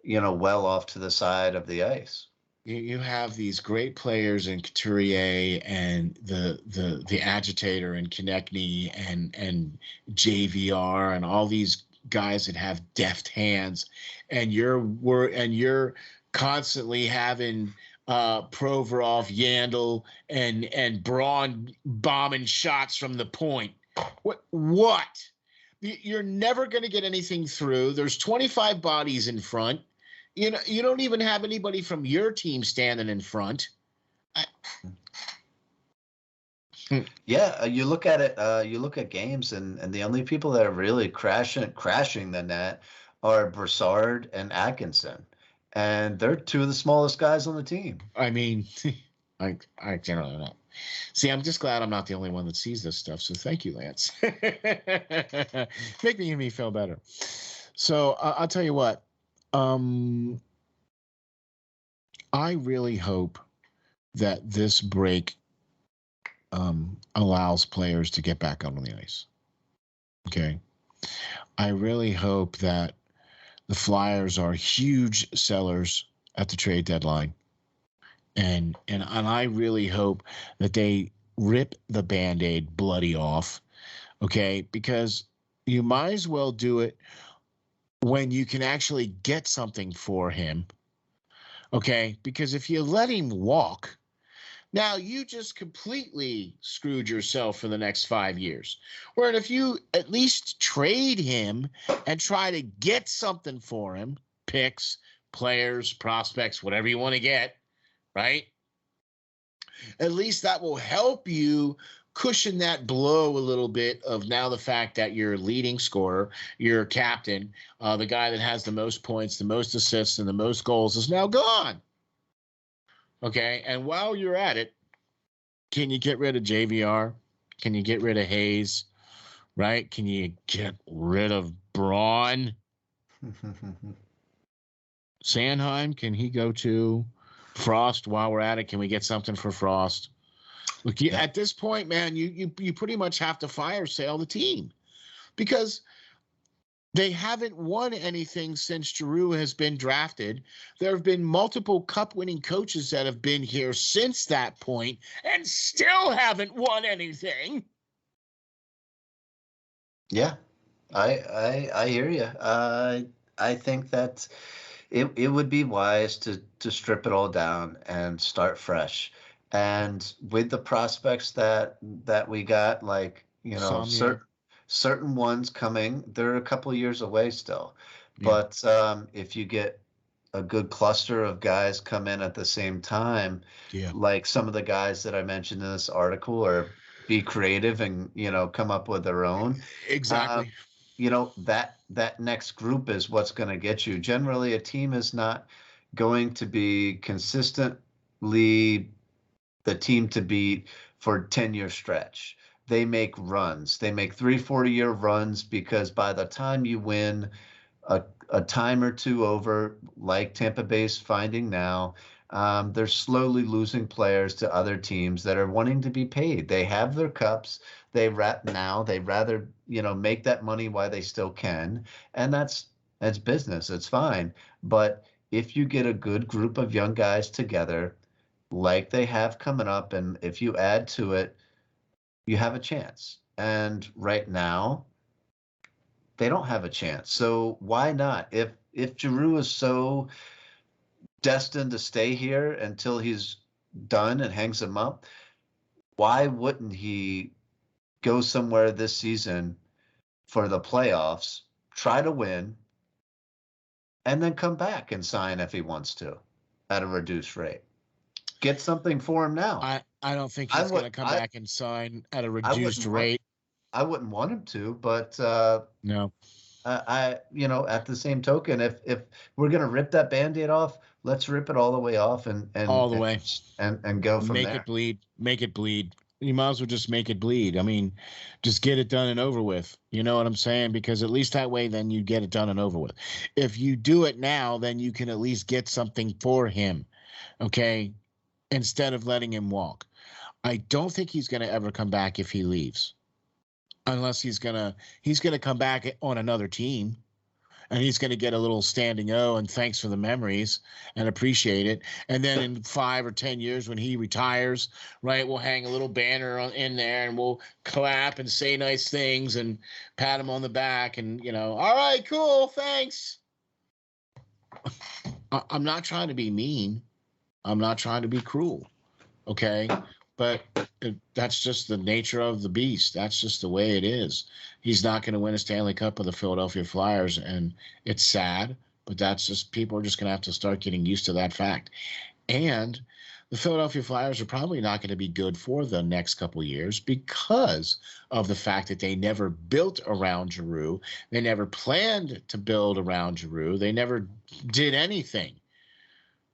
well off to the side of the ice. You have these great players in Couturier and the agitator and Konechny and JVR and all these guys that have deft hands, and you're constantly having Provorov, Yandel, and Braun bombing shots from the point. What? You're never going to get anything through. There's 25 bodies in front. You don't even have anybody from your team standing in front. Yeah, you look at it. You look at games, and the only people that are really crashing the net are Brassard and Atkinson, and they're two of the smallest guys on the team. I mean, I generally don't. See, I'm just glad I'm not the only one that sees this stuff. So thank you, Lance. Making me feel better. So I'll tell you what. I really hope that this break allows players to get back out on the ice. Okay. I really hope that the Flyers are huge sellers at the trade deadline. And I really hope that they rip the Band-Aid bloody off. Okay. Because you might as well do it when you can actually get something for him. Okay. Because if you let him walk, now you just completely screwed yourself for the next 5 years. Where if you at least trade him and try to get something for him, picks, players, prospects, whatever you want to get, right? At least that will help you cushion that blow a little bit of now the fact that your leading scorer, your captain, the guy that has the most points, the most assists, and the most goals is now gone. Okay, and while you're at it, can you get rid of JVR? Can you get rid of Hayes? Right? Can you get rid of Braun? Sanheim, can he go to Frost while we're at it? Can we get something for Frost? Look, at this point, man, you pretty much have to fire sale the team because they haven't won anything since Giroux has been drafted. There have been multiple cup-winning coaches that have been here since that point and still haven't won anything. Yeah, I hear you. I think that it would be wise to strip it all down and start fresh. And with the prospects that we got, like certain ones coming, they're a couple of years away still. Yeah. But if you get a good cluster of guys come in at the same time, like some of the guys that I mentioned in this article, or be creative and come up with their own. Exactly. That next group is what's going to get you. Generally, a team is not going to be consistent the team to beat for 10-year stretch. They make runs. They make 3 40-year runs because by the time you win a time or two over, like Tampa Bay's finding now, they're slowly losing players to other teams that are wanting to be paid. They have their cups. They rather make that money while they still can, and that's business. It's fine. But if you get a good group of young guys together, like they have coming up, and if you add to it, you have a chance. And right now, they don't have a chance. So why not? If Giroux is so destined to stay here until he's done and hangs him up, why wouldn't he go somewhere this season for the playoffs, try to win, and then come back and sign if he wants to at a reduced rate? Get something for him now. I don't think I he's going would to come back and sign at a I reduced wouldn't want rate. I wouldn't want him to, but No, at the same token, if we're gonna rip that Band-Aid off, let's rip it all the way off and all and the way. and go from Make there. it bleed. Make it bleed. You might as well just make it bleed. I mean, just get it done and over with. You know what I'm saying? Because at least that way, then you get it done and over with. If you do it now, then you can at least get something for him. Okay. Instead of letting him walk. I don't think he's going to ever come back if he leaves. Unless he's gonna come back on another team, and he's going to get a little standing O and thanks for the memories and appreciate it. And then in 5 or 10 years when he retires, right, we'll hang a little banner in there and we'll clap and say nice things and pat him on the back and all right, cool, thanks. I'm not trying to be mean. I'm not trying to be cruel. Okay. But that's just the nature of the beast. That's just the way it is. He's not going to win a Stanley Cup with the Philadelphia Flyers, and it's sad, but that's just people are just going to have to start getting used to that fact. And the Philadelphia Flyers are probably not going to be good for the next couple of years because of the fact that they never built around Giroux. They never planned to build around Giroux. They never did anything.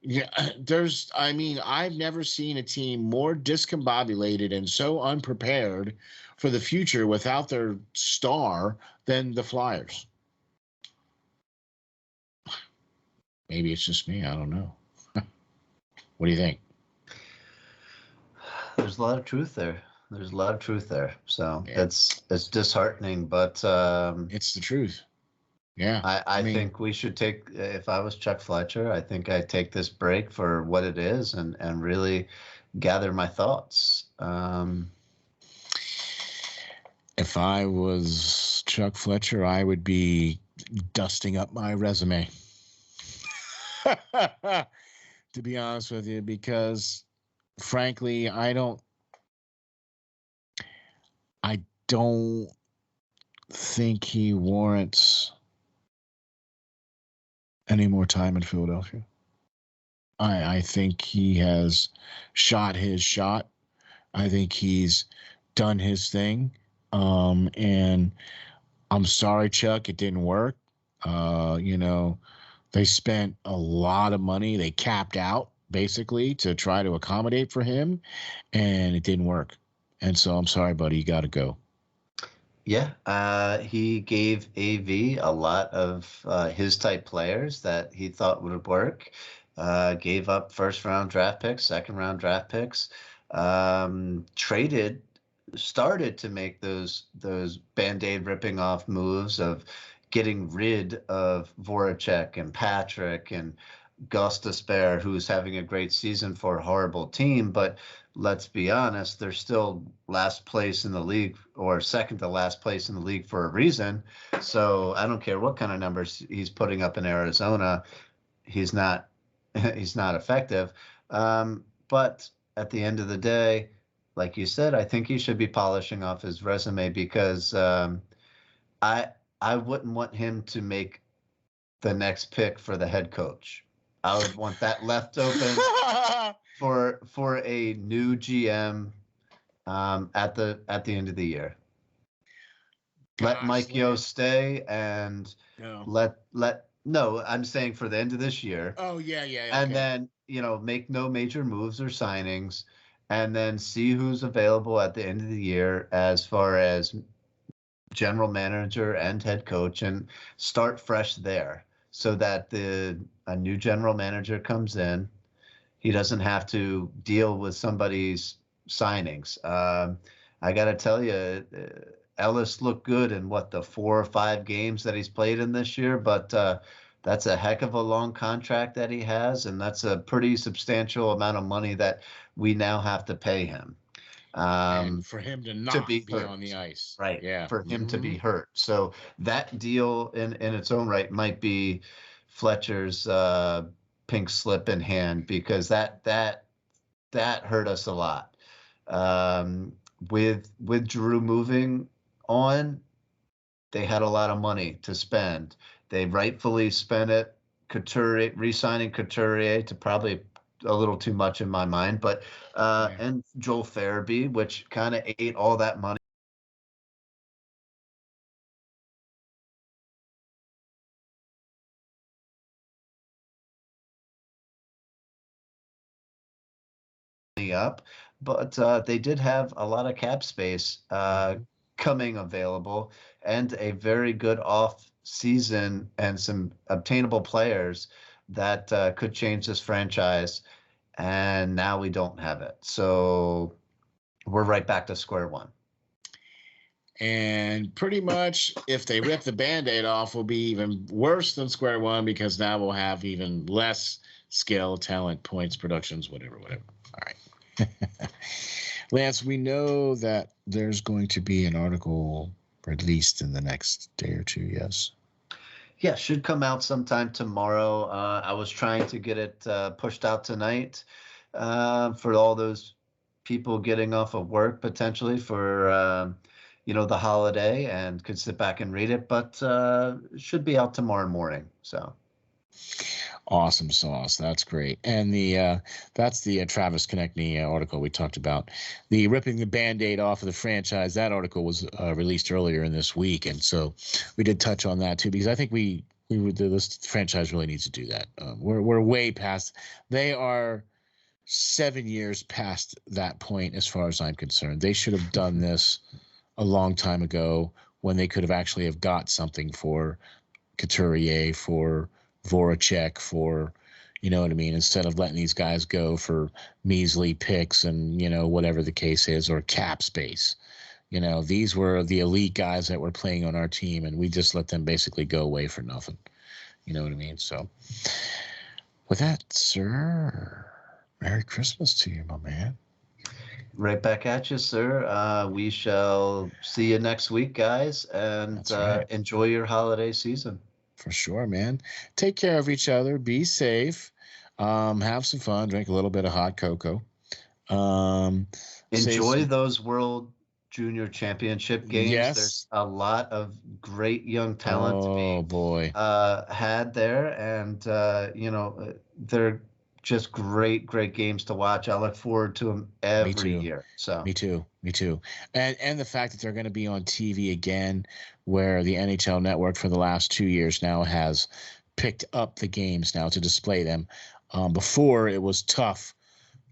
Yeah, I've never seen a team more discombobulated and so unprepared for the future without their star than the Flyers. Maybe it's just me. I don't know. What do you think? There's a lot of truth there. So Yeah. it's disheartening, but It's the truth. Yeah. I think we should take, if I was Chuck Fletcher, I think I'd take this break for what it is and really gather my thoughts. If I was Chuck Fletcher, I would be dusting up my resume. To be honest with you, because frankly, I don't think he warrants any more time in Philadelphia. I think he has shot his shot. I think he's done his thing. And I'm sorry, Chuck, it didn't work. They spent a lot of money. They capped out basically to try to accommodate for him, and it didn't work. And so I'm sorry, buddy, you got to go. Yeah, he gave AV a lot of his type players that he thought would work. Gave up first-round draft picks, second-round draft picks. Started to make those Band-Aid ripping off moves of getting rid of Voracek and Patrick and Gostisbehere, who's having a great season for a horrible team, but let's be honest, they're still last place in the league or second to last place in the league for a reason. So I don't care what kind of numbers he's putting up in Arizona, he's not effective. But at the end of the day, like you said, I think he should be polishing off his resume because I wouldn't want him to make the next pick for the head coach. I would want that left open for a new GM at the end of the year. Let Mike Yeo stay and let No, I'm saying for the end of this year. Oh, yeah, yeah, And okay. then, make no major moves or signings, and then see who's available at the end of the year as far as general manager and head coach, and start fresh there so that a new general manager comes in. He doesn't have to deal with somebody's signings. I got to tell you, Ellis looked good in the 4 or 5 games that he's played in this year, but that's a heck of a long contract that he has, and that's a pretty substantial amount of money that we now have to pay him. And Um, for him to to not be be on the hurt, ice. right? Yeah. For him to be hurt. So that deal in its own right might be Fletcher's pink slip in hand, because that hurt us a lot. Um, with Giroux moving on, they had a lot of money to spend. They rightfully spent it. Couturier, re-signing Couturier to probably a little too much in my mind, but Yeah. and Joel Farabee, which kind of ate all that money up. But they did have a lot of cap space Mhm. coming available, and a very good off season, and some obtainable players that could change this franchise. And now we don't have it. So we're right back to square one. And pretty much, if they rip the band-aid off, will be even worse than square one, because now we'll have even less skill, talent, points, productions, whatever. All right. Lance, we know that there's going to be an article released in the next day or two, yes? Yeah, should come out sometime tomorrow. I was trying to get it pushed out tonight for all those people getting off of work potentially for the holiday, and could sit back and read it, but it should be out tomorrow morning. So Awesome sauce. That's great. And that's the Travis Konechny article we talked about. The ripping the band-aid off of the franchise, that article was released earlier in this week. And so we did touch on that too, because I think this franchise really needs to do that. We're way past, they are 7 years past that point as far as I'm concerned. They should have done this a long time ago, when they could have actually have got something for Couturier, for Voracek, for, you know what I mean, instead of letting these guys go for measly picks and, whatever the case is, or cap space. These were the elite guys that were playing on our team, and we just let them basically go away for nothing. You know what I mean? So with that, sir, Merry Christmas to you, my man. right back at you, sir. We shall see you next week, guys, and That's right. enjoy your holiday season. For sure, man. Take care of each other. Be safe. Have some fun. Drink a little bit of hot cocoa. Say Enjoy some, those World Junior Championship games. There's yes. a lot of great young talent to Oh be boy. had there, and they're just great, great games to watch. I look forward to them Me every too. year. So Me too. Me too. And the fact that they're going to be on TV again, where the NHL Network for the last 2 years now has picked up the games now to display them. Before, it was tough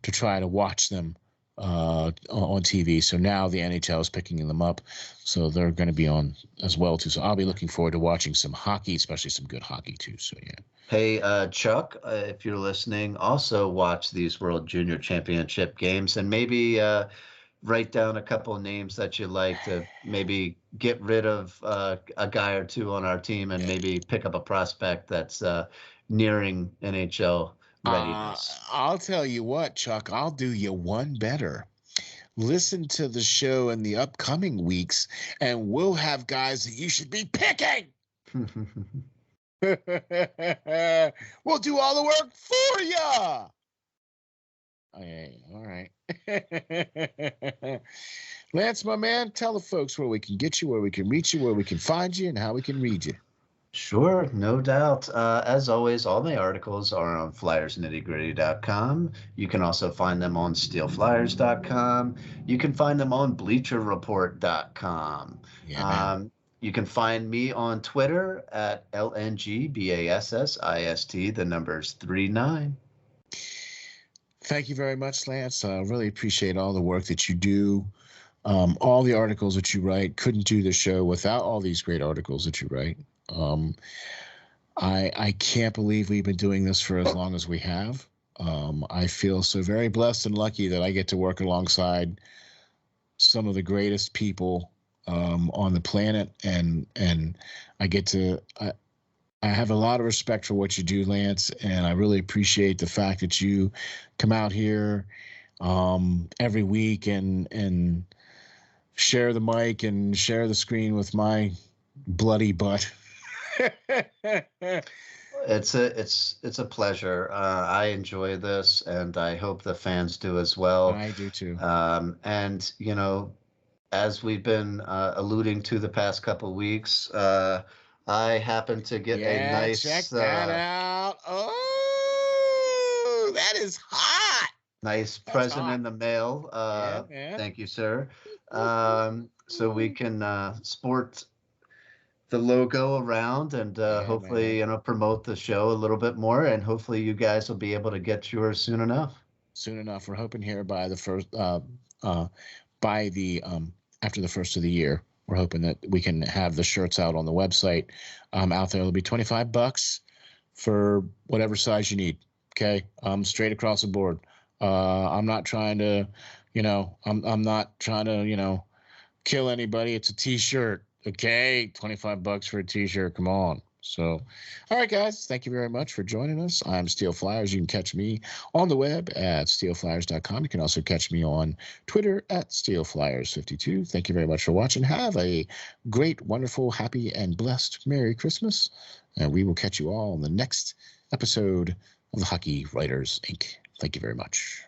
to try to watch them on TV. So now the NHL is picking them up. So they're going to be on as well too. So I'll be looking forward to watching some hockey, especially some good hockey too. So yeah. hey, Chuck, if you're listening, also watch these World Junior Championship games, and maybe write down a couple of names that you like, to maybe get rid of a guy or two on our team, and maybe pick up a prospect that's nearing NHL readiness. I'll tell you what, Chuck, I'll do you one better. Listen to the show in the upcoming weeks, and we'll have guys that you should be picking. We'll do all the work for you. Okay, all right. Lance, my man, tell the folks where we can get you, where we can reach you, where we can find you, and how we can read you. Sure, no doubt. As always, all my articles are on flyersnittygritty.com. You can also find them on steelflyers.com. You can find them on bleacherreport.com. Yeah, man. You can find me on Twitter at LNGBASSIST, the number's 39. Thank you very much, Lance. I really appreciate all the work that you do. All the articles that you write. Couldn't do the show without all these great articles that you write. I can't believe we've been doing this for as long as we have. I feel so very blessed and lucky that I get to work alongside some of the greatest people on the planet, and I get to. I have a lot of respect for what you do, Lance, and I really appreciate the fact that you come out here every week and share the mic and share the screen with my bloody butt. It's a pleasure. I enjoy this, and I hope the fans do as well. I do too. And as we've been alluding to the past couple weeks, I happen to get a nice. Check that out. Oh, that is hot. Nice That's present hot. in the mail. Yeah, man. Thank you, sir. So we can sport the logo around and hopefully promote the show a little bit more, and hopefully you guys will be able to get yours soon enough. We're hoping here by the first after the first of the year. We're hoping that we can have the shirts out on the website. Out there, it'll be $25 for whatever size you need. Okay, straight across the board. I'm not trying to, I'm not trying to, kill anybody. It's a T-shirt. Okay, $25 for a T-shirt. Come on. So, all right, guys, thank you very much for joining us. I'm SteelFlyers. You can catch me on the web at steelflyers.com. You can also catch me on Twitter at SteelFlyers52. Thank you very much for watching. Have a great, wonderful, happy, and blessed Merry Christmas. And we will catch you all in the next episode of the Hockey Writers, Inc. Thank you very much.